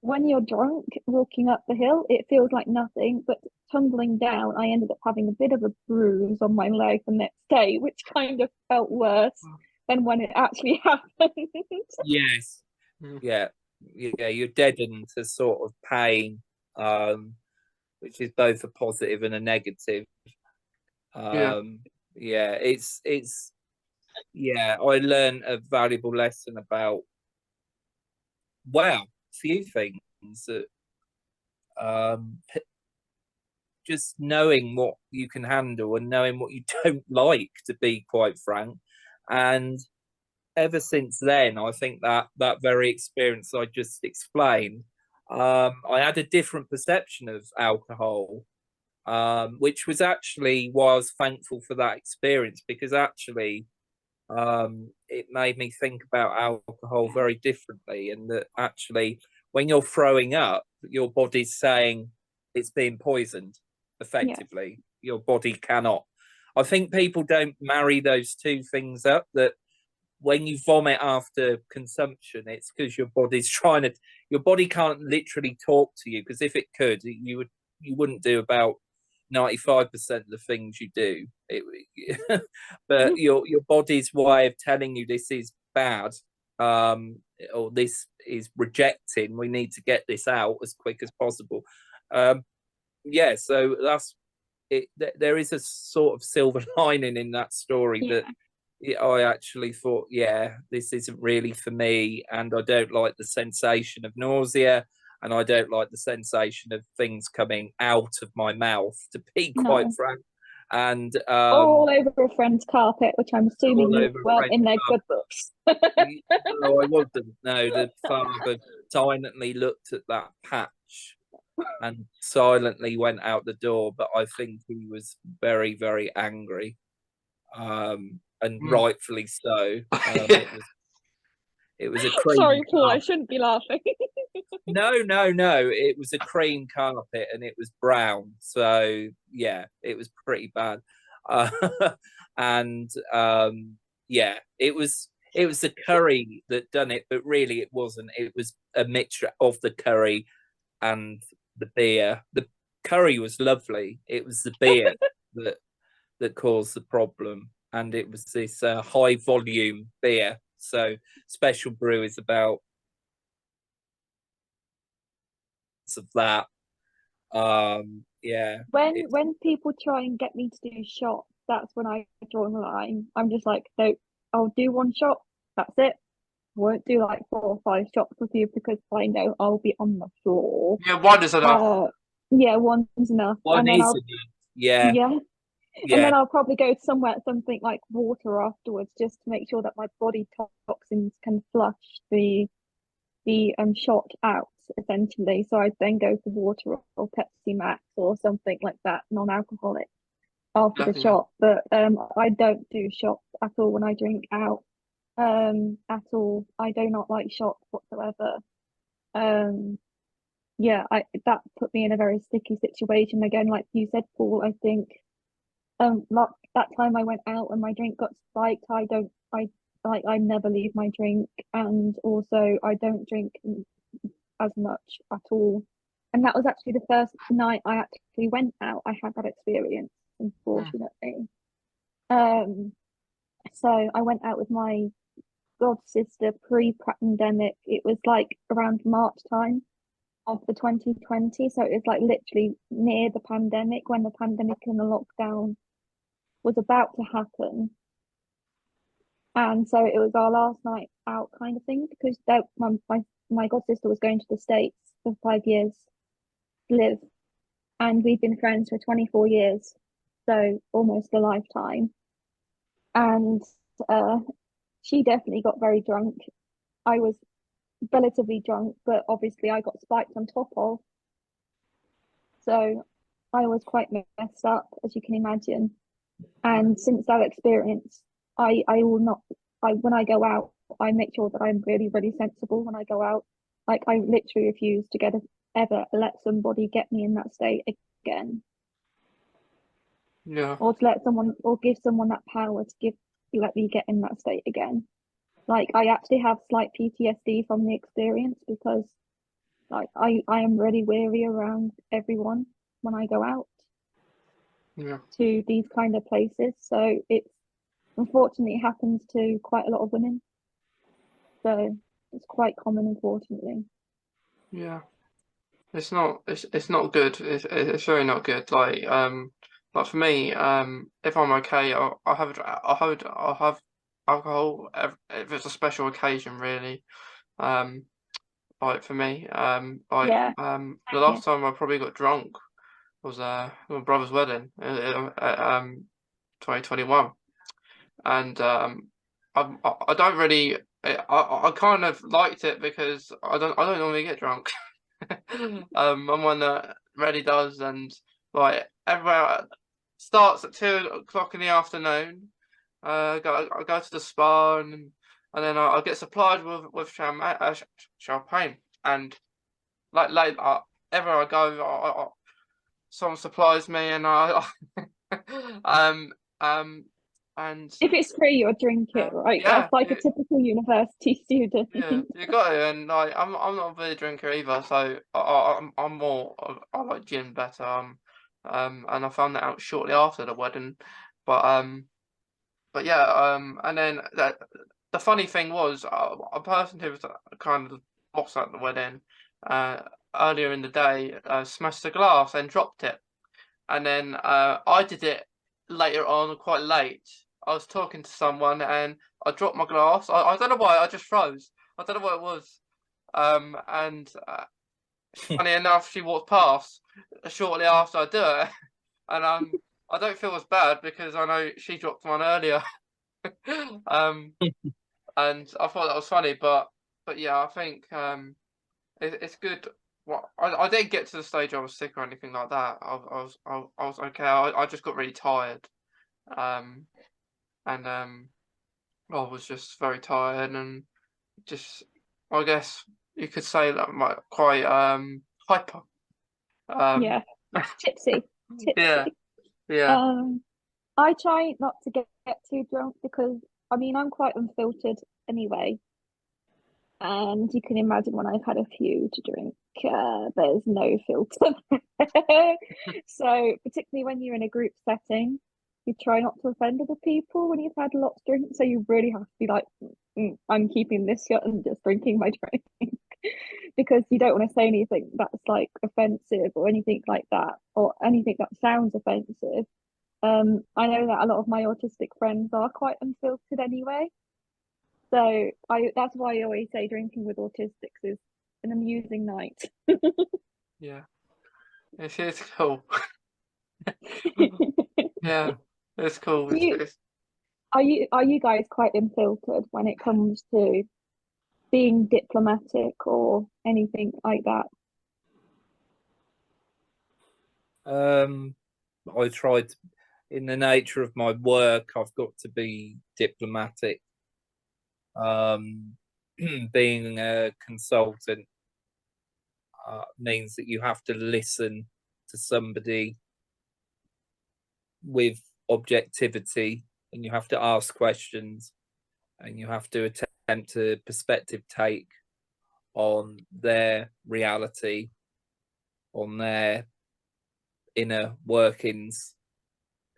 when you're drunk walking up the hill, it feels like nothing, but tumbling down, I ended up having a bit of a bruise on my leg the next day, which kind of felt worse than when it actually happened. Yes. Yeah. You're deadened to sort of pain, which is both a positive and a negative. Yeah, it's I learned a valuable lesson about, a few things, that just knowing what you can handle and knowing what you don't like, to be quite frank. And ever since then, I think that very experience I just explained, I had a different perception of alcohol, which was actually why I was thankful for that experience, because actually it made me think about alcohol very differently, and that actually when you're throwing up, your body's saying it's being poisoned. Effectively, your body cannot. I think people don't marry those two things up. That when you vomit after consumption, it's because your body's trying to. Your body can't literally talk to you, because if it could, you wouldn't do about 95% of the things you do. But your body's way of telling you this is bad, or this is rejecting. We need to get this out as quick as possible. Yeah, so that's it. There is a sort of silver lining in that story that I actually thought, yeah, this isn't really for me, and I don't like the sensation of nausea, and I don't like the sensation of things coming out of my mouth, to be quite frank. And all over a friend's carpet, which I'm assuming you weren't in their good books. No, I wasn't. No, the father silently looked at that patch and silently went out the door, but I think he was very, very angry. And rightfully so. It was a cream. Sorry, Paul, I shouldn't be laughing. No. It was a cream carpet and it was brown. So yeah, it was pretty bad. And yeah, it was the curry that done it, but really it wasn't. It was a mixture of the curry and the beer. The curry was lovely. It was the beer that caused the problem. And it was this high volume beer. So special brew is about of that. Yeah. When people try and get me to do shots, that's when I draw the line. I'm just like, no, I'll do one shot. That's it. I won't do like 4 or 5 shots with you, because I know I'll be on the floor. Yeah, one is enough. Yeah, one's enough. One and then is enough. Yeah. And then I'll probably go somewhere, something like water afterwards, just to make sure that my body toxins can flush the shot out, essentially. So I'd then go for water or Pepsi Max or something like that, non-alcoholic, after the shot. But I don't do shots at all when I drink out. At all. I do not like shots whatsoever. Yeah, that put me in a very sticky situation again, like you said, Paul. I think like that time I went out and my drink got spiked. I never leave my drink, and also I don't drink as much at all. And that was actually the first night I actually went out. I had that experience, unfortunately. So I went out with my god sister pre-pandemic. It was like around March time of the 2020. So it was like literally near the pandemic, when the pandemic and the lockdown was about to happen. And so it was our last night out kind of thing, because my god sister was going to the States for 5 years to live, and we've been friends for 24 years, so almost a lifetime. And she definitely got very drunk. I was relatively drunk, but obviously I got spiked on top of, so I was quite messed up, as you can imagine. And since that experience, I will not, when I go out, I make sure that I'm really, really sensible when I go out. Like, I literally refuse to ever let somebody get me in that state again. Yeah. Or to let someone, or give someone that power to let me get in that state again. Like, I actually have slight PTSD from the experience, because like I am really weary around everyone when I go out to these kind of places. So it's, unfortunately, it happens to quite a lot of women. So it's quite common, unfortunately. Yeah. It's not good. It's very not good. Like for me, if I'm okay, I'll have alcohol if it's a special occasion, really. Like for me, the last time I probably got drunk was my brother's wedding, 2021, and I don't really, I kind of liked it, because I don't normally get drunk. I'm one that really does, and like everywhere starts at 2 o'clock in the afternoon. I go to the spa, and then I get supplied with champagne, and like everywhere I go, someone supplies me, and um um and If it's free, you'll drink it, right? yeah, That's like a typical university student. yeah, you got it. And like I'm not a beer drinker either, so I'm more I like gin better. And I found that out shortly after the wedding, but yeah, and then the funny thing was, a person who was kind of boss at the wedding, uh, earlier in the day, smashed the glass and dropped it, and then I did it later on, quite late. I was talking to someone and I dropped my glass. I don't know why, I just froze. I don't know what it was. And funny enough, she walked past shortly after I do it, and I don't feel as bad because I know she dropped one earlier. um, and I thought that was funny, but yeah, I think it's good. Well, I didn't get to the stage I was sick or anything like that. I was okay. I just got really tired. Um, and I was just very tired and just, I guess you could say that I'm like quite hyper. Um, Yeah, tipsy, yeah, tipsy. yeah, Um, I try not to get too drunk because I mean I'm quite unfiltered anyway, and you can imagine when I've had a few to drink, there's no filter. So particularly when you're in a group setting, you try not to offend other people when you've had a lot to drink. So you really have to be like, I'm keeping this shut and just drinking my drink because you don't want to say anything that's like offensive or anything like that, or anything that sounds offensive. I know that a lot of my autistic friends are quite unfiltered anyway. So I that's why I always say drinking with autistics is an amusing night. yeah. It's cool. Yeah, it's cool. Do you are you guys quite unfiltered when it comes to being diplomatic or anything like that? I tried, in the nature of my work, I've got to be diplomatic. Being a consultant means that you have to listen to somebody with objectivity, and you have to ask questions, and you have to attempt a perspective take on their reality, on their inner workings,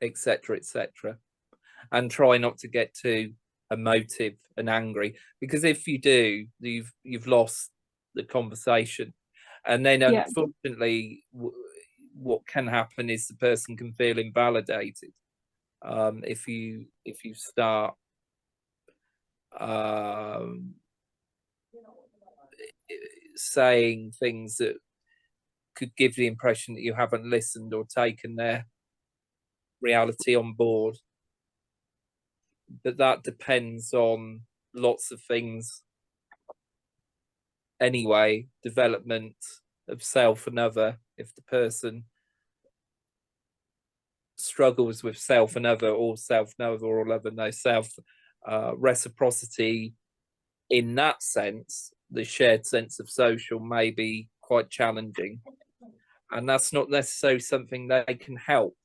etc., etc., and try not to get too emotive and angry, because if you do, you've lost the conversation. And then Yeah, unfortunately what can happen is the person can feel invalidated if you start um, saying things that could give the impression that you haven't listened or taken their reality on board. But that depends on lots of things anyway. Development of self and other. If the person struggles with self and other, or self no other, or other no self, reciprocity in that sense, the shared sense of social may be quite challenging, and that's not necessarily something they can help.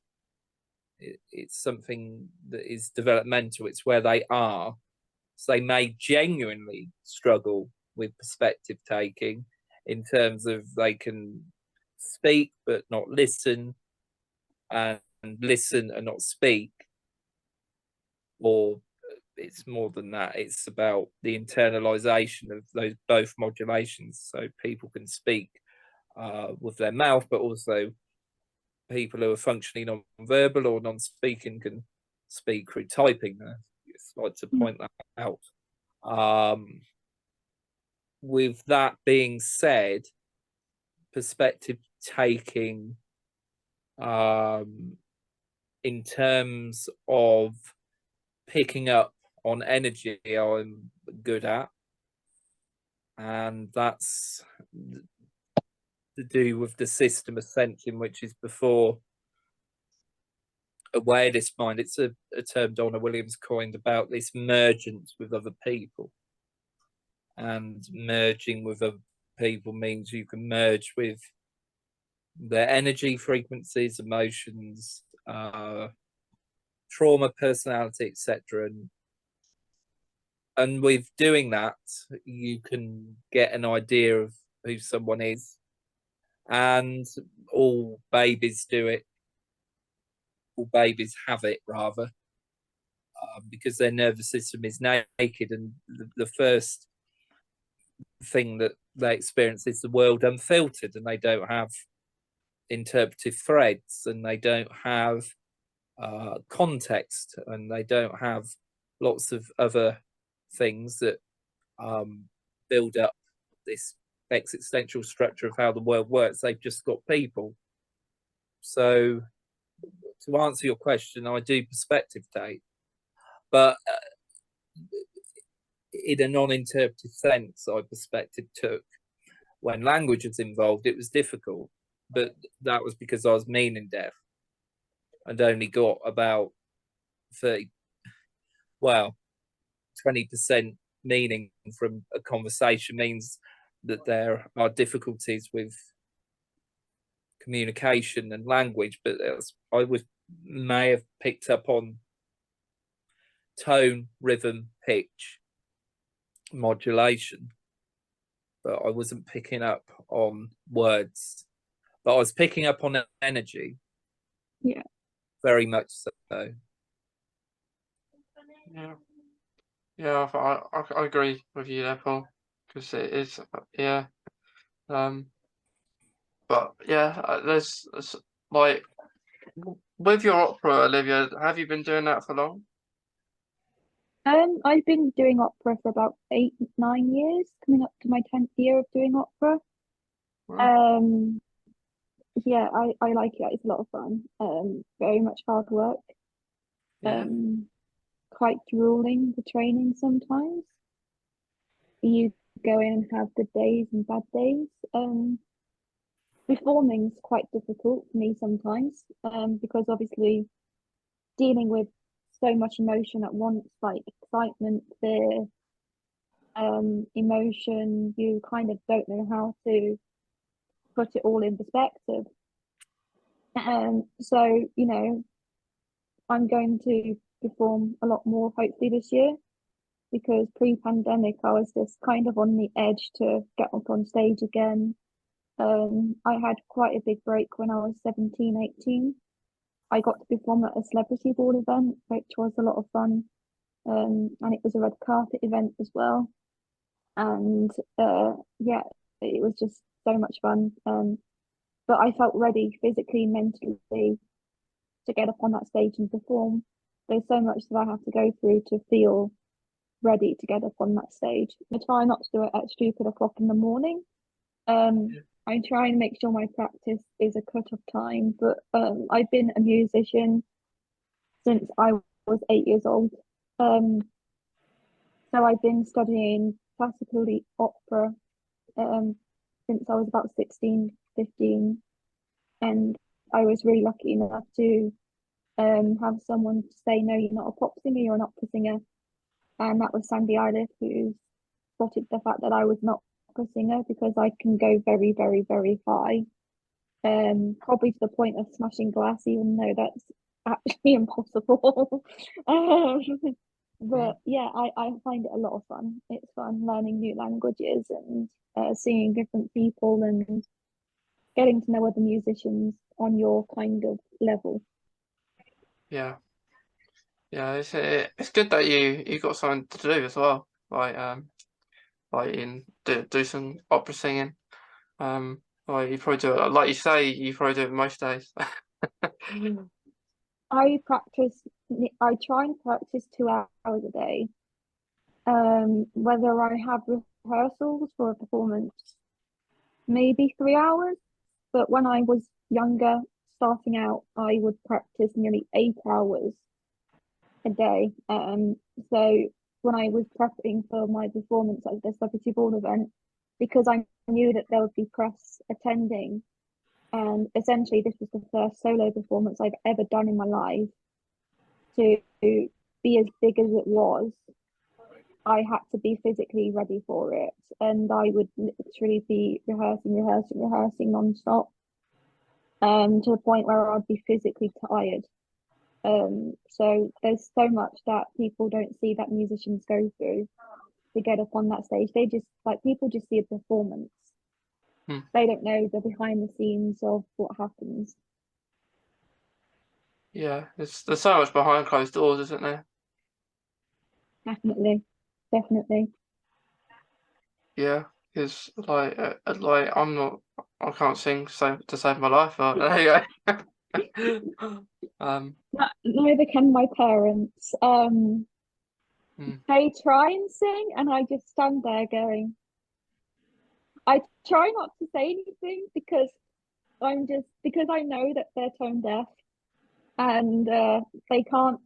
It's something that is developmental. It's where they are. So they may genuinely struggle with perspective taking, in terms of they can speak but not listen, and listen and not speak. Or it's more than that. It's about the internalization of those both modulations. So people can speak with their mouth, but also people who are functionally non-verbal or non-speaking can speak through typing. I just like to point that out. With that being said, perspective taking, in terms of picking up on energy, I'm good at, and that's to do with the system ascension, which is before awareness mind. It's a term Donna Williams coined about this mergence with other people and merging with people means you can merge with their energy, frequencies, emotions, trauma, personality, etc. And with doing that, you can get an idea of who someone is. And all babies do it. All babies have it, rather, because their nervous system is naked, and the first thing that they experience is the world unfiltered, and they don't have interpretive threads, and they don't have context, and they don't have lots of other things that build up this existential structure of how the world works. They've just got people. So to answer your question, I do perspective take, but in a non-interpretive sense, I perspective took. When language was involved, it was difficult, but that was because I was meaning deaf and only got about 30, well, 20% meaning from a conversation. Means that there are difficulties with communication and language, but may have picked up on tone, rhythm, pitch, modulation, but I wasn't picking up on words. But I was picking up on energy. Yeah. Very much so. Yeah. Yeah, I agree with you there, Paul, because it is, yeah. But yeah, there's like with your opera, Olivia, have you been doing that for long? I've been doing opera for about 8, 9 years, coming up to my 10th year of doing opera. Well, Yeah, I like it. It's a lot of fun. Very much hard work. yeah, Quite grueling, the training sometimes. You go in and have good days and bad days. Performing's quite difficult for me sometimes, because obviously dealing with so much emotion at once, like excitement, fear, emotion, you kind of don't know how to put it all in perspective. So, I'm going to perform a lot more hopefully this year, because pre-pandemic I was just kind of on the edge to get up on stage again. I had quite a big break when I was 17, 18. I got to perform at a celebrity ball event, which was a lot of fun. And it was a red carpet event as well. And yeah, it was just so much fun. But I felt ready physically, mentally to get up on that stage and perform. There's so much that I have to go through to feel ready to get up on that stage. I try not to do it at stupid o'clock in the morning. yeah, I try and make sure my practice is a cut-off time, but I've been a musician since I was 8 years old. Um, so I've been studying classically opera um, since I was about 16, 15, and I was really lucky enough to have someone say, no, you're not a pop singer, you're an opera singer. And that was Sandy Eilish, who spotted the fact that I was not a singer because I can go very, very, very high. Probably to the point of smashing glass, even though that's actually impossible. mm, But yeah, I find it a lot of fun. It's fun learning new languages and seeing different people and getting to know other musicians on your kind of level. yeah, yeah. It's good that you got something to do as well, like in do some opera singing. Like you probably do it, like you say, you probably do it most days. I practice, I try and practice 2 hours a day. Whether I have rehearsals for a performance, maybe 3 hours. But when I was younger, starting out, I would practice nearly 8 hours a day. So when I was prepping for my performance at the Celebrity Ball event, because I knew that there would be press attending, and essentially this was the first solo performance I've ever done in my life, to be as big as it was, I had to be physically ready for it, and I would literally be rehearsing non-stop, to the point where I'd be physically tired. So there's so much that people don't see that musicians go through to get up on that stage. They just like people just see a performance. They don't know the behind the scenes of what happens. Yeah, there's so much behind closed doors, isn't there? Definitely, definitely. Yeah, because I can't sing to save my life. But there you go. Neither can my parents. Hmm. They try and sing, and I just stand there going. I try not to say anything because because I know that they're tone deaf and they can't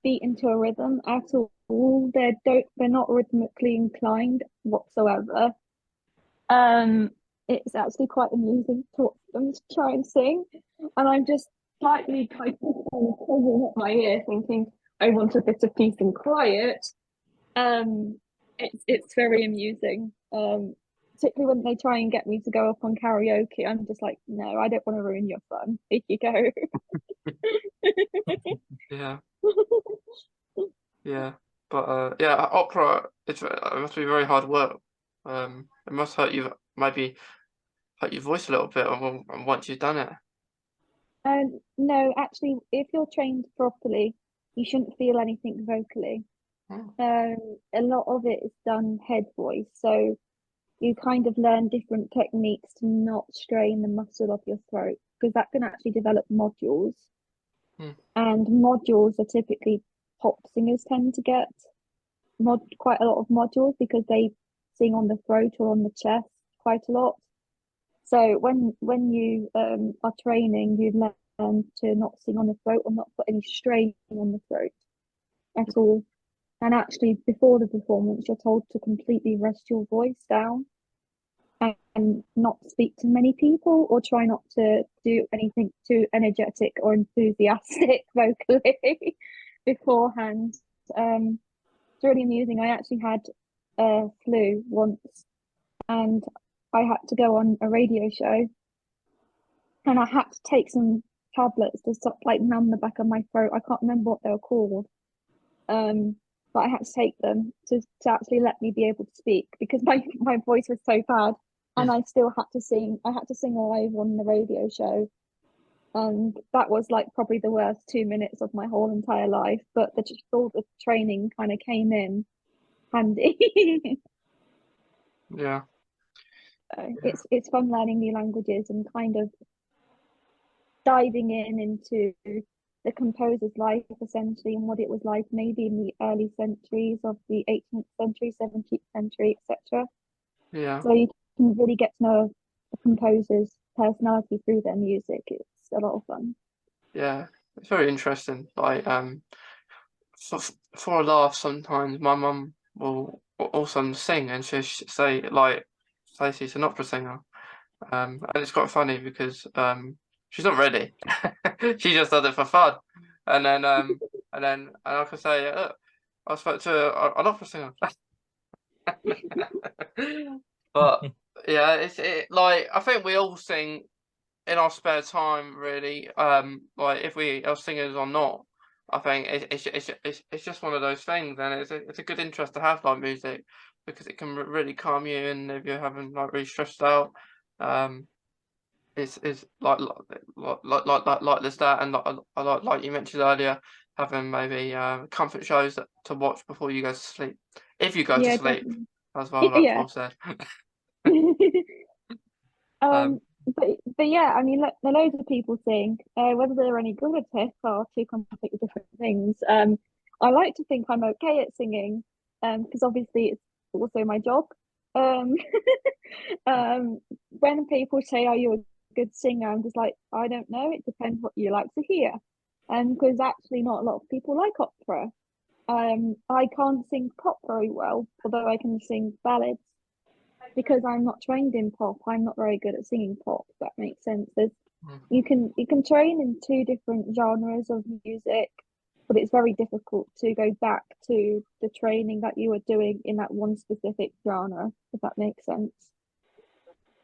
beat into a rhythm at all. They're not rhythmically inclined whatsoever. Um, it's actually quite amusing to watch them try and sing, and I'm just slightly kind of pulling at my ear, thinking I want a bit of peace and quiet. It's very amusing. Particularly when they try and get me to go up on karaoke, I'm just like, no, I don't want to ruin your fun. Here you go. Yeah, yeah, but yeah, opera it must be very hard work. It must hurt you, maybe hurt your voice a little bit, once you've done it. No, actually, if you're trained properly, you shouldn't feel anything vocally. Oh. A lot of it is done head voice, so you kind of learn different techniques to not strain the muscle of your throat because that can actually develop nodules. Hmm. And modules are typically pop singers tend to get quite a lot of modules because they sing on the throat or on the chest quite a lot. So when you are training, you learn to not sing on the throat or not put any strain on the throat at all. And actually, before the performance, you're told to completely rest your voice down and not speak to many people or try not to do anything too energetic or enthusiastic vocally beforehand. It's really amusing. I actually had a flu once and I had to go on a radio show and I had to take some tablets to stop like numb the back of my throat. I can't remember what they were called. But I had to take them to actually let me be able to speak because my voice was so bad and I still had to sing. I had to sing live on the radio show. And that was like probably the worst 2 minutes of my whole entire life. But all the training kind of came in handy. Yeah. It's fun learning new languages and kind of diving into the composer's life essentially and what it was like maybe in the early centuries of the 18th century, 17th century, etc. Yeah. So you can really get to know a composer's personality through their music. It's a lot of fun. Yeah. It's very interesting. Like for, for a laugh, sometimes my mum will also sing, and she'll say she's an opera singer. And it's quite funny because she's not ready. She just does it for fun. And I can say, I spoke to an opera singer. But yeah, like I think we all sing in our spare time, really. Like if we are singers or not. I think it's just one of those things, and it's a good interest to have, like music, because it can really calm you, and if you're having like really stressed out, um, it's like there's that, and like you mentioned earlier, having maybe comfort shows to watch before you go to sleep, if you go to Yeah, sleep definitely. as well, like Yeah. Paul said. um, um, but yeah, I mean, look, there are loads of people sing. Whether they're any good at it are two completely different things. I like to think I'm okay at singing, because obviously it's also my job. Um, when people say, "Are you a good singer?" I'm just like, I don't know. It depends what you like to hear. Because actually, not a lot of people like opera. I can't sing pop very well, although I can sing ballads because I'm not trained in pop. I'm not very good at singing pop. If that makes sense. You can train in two different genres of music but it's very difficult to go back to the training that you were doing in that one specific genre, if that makes sense.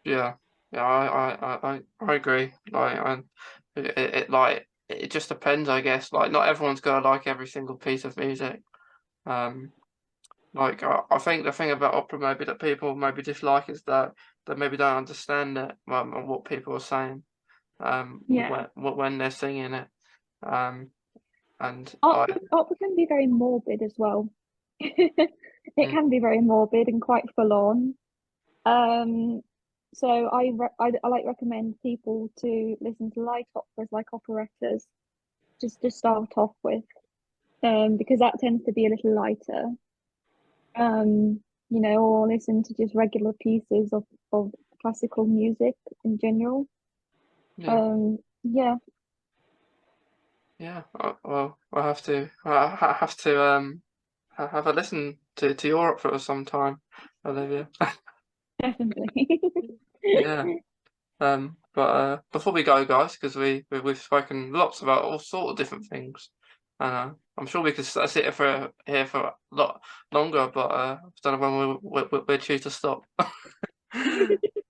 Yeah, I agree. Like it just depends, I guess. Like not everyone's gonna like every single piece of music. Like I think the thing about opera maybe that people maybe dislike is that they maybe don't understand it, and what people are saying. Yeah. When they're singing it. And Opera can be very morbid as well. It mm, can be very morbid and quite full on. So I like recommend people to listen to light operas like operettas, just to start off with, because that tends to be a little lighter. Or listen to just regular pieces of classical music in general. yeah. Yeah. Yeah, well, I have to have a listen to your opera sometime, Olivia. Definitely. Yeah. But before we go, guys, because we've spoken lots about all sort of different things, and I'm sure we could sit here for a lot longer, but I don't know when we choose to stop.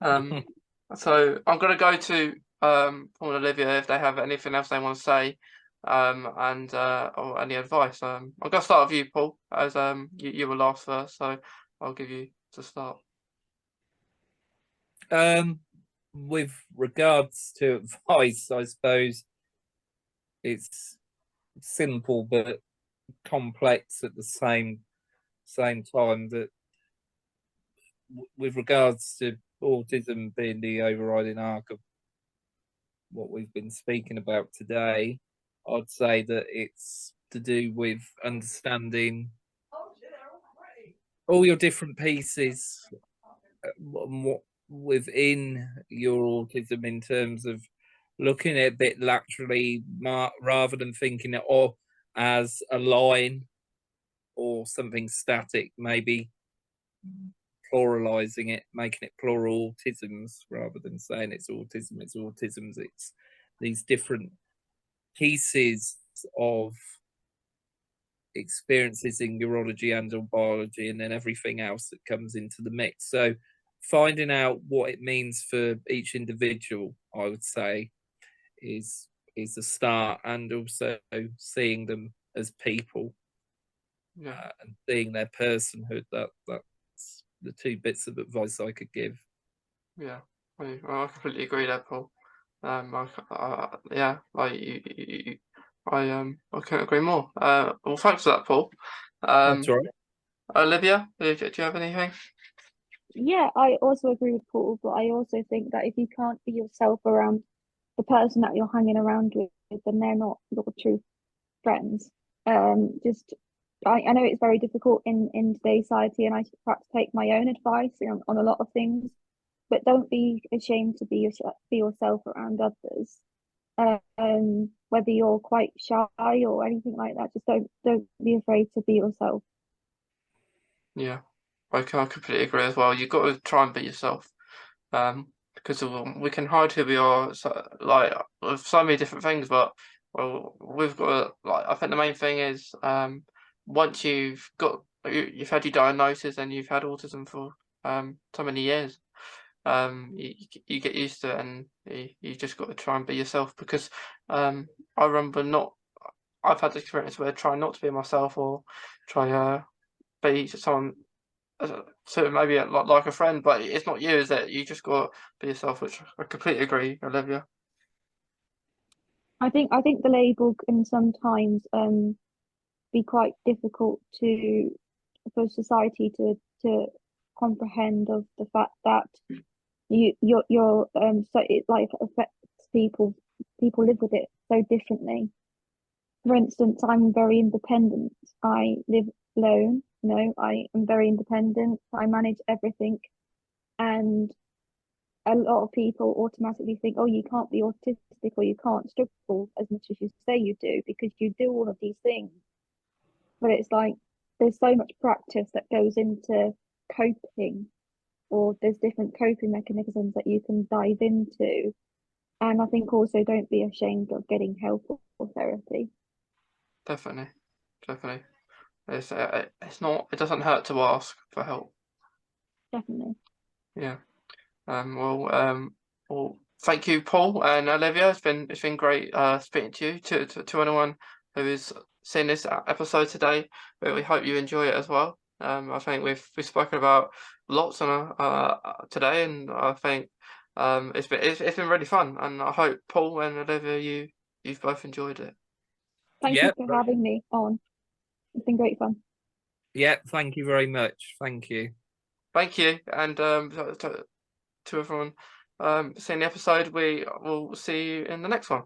Um, so I'm gonna go to Paul and Olivia if they have anything else they want to say, and or any advice. I'm gonna start with you, Paul, as you were last first, so I'll give you to start. With regards to advice, I suppose it's simple but complex at the same time. That with regards to autism being the overriding arc of what we've been speaking about today, I'd say that it's to do with understanding all your different pieces, what within your autism in terms of looking at it bit laterally rather than thinking it all as a line or something static, maybe pluralizing it, making it plural autisms rather than saying it's autisms. It's these different pieces of experiences in neurology and or biology, and then everything else that comes into the mix. So finding out what it means for each individual, I would say, is a start, and also seeing them as people, Yeah, and seeing their personhood. That's the two bits of advice I could give. yeah, I completely agree there, Paul. Yeah, like I couldn't agree more. Well, thanks for that, Paul. That's Um, right. Olivia, do you have anything? Yeah, I also agree with Paul, but I also think that if you can't be yourself around the person that you're hanging around with, then they're not your true friends. Just I know it's very difficult in today's society, and I perhaps take my own advice on a lot of things, but don't be ashamed to be yourself around others. Whether you're quite shy or anything like that, just don't be afraid to be yourself. Yeah, I completely agree as well. You've got to try and be yourself. Because we can hide who we are, like with so many different things, but well, we've got to, like I think the main thing is once you've had your diagnosis and you've had autism for so many years, you get used to it, and you just got to try and be yourself. Because I remember not I've had the experience where trying not to be myself or try be someone to maybe like a friend, but it's not you, is it? You just got to be yourself, which I completely agree, Olivia. I think the label can sometimes be quite difficult to for society to comprehend, of the fact that you're so it like affects people live with it so differently. For instance, I'm very independent. I live alone, I am very independent. I manage everything, and a lot of people automatically think, oh, you can't be autistic, or you can't struggle as much as you say you do because you do all of these things. But it's like there's so much practice that goes into coping, or there's different coping mechanisms that you can dive into. And I think also don't be ashamed of getting help or therapy. Definitely. It's not. It doesn't hurt to ask for help. Definitely. Yeah. Well, thank you, Paul and Olivia. It's been great speaking to you. To anyone who is seeing this episode today, we hope you enjoy it as well. I think we've spoken about lots on today, and I think it's been really fun. And I hope Paul and Olivia, you've both enjoyed it. Thank you for having me on. It's been great fun. Yeah, thank you very much. Thank you. Thank you, and to everyone seeing the episode, we will see you in the next one.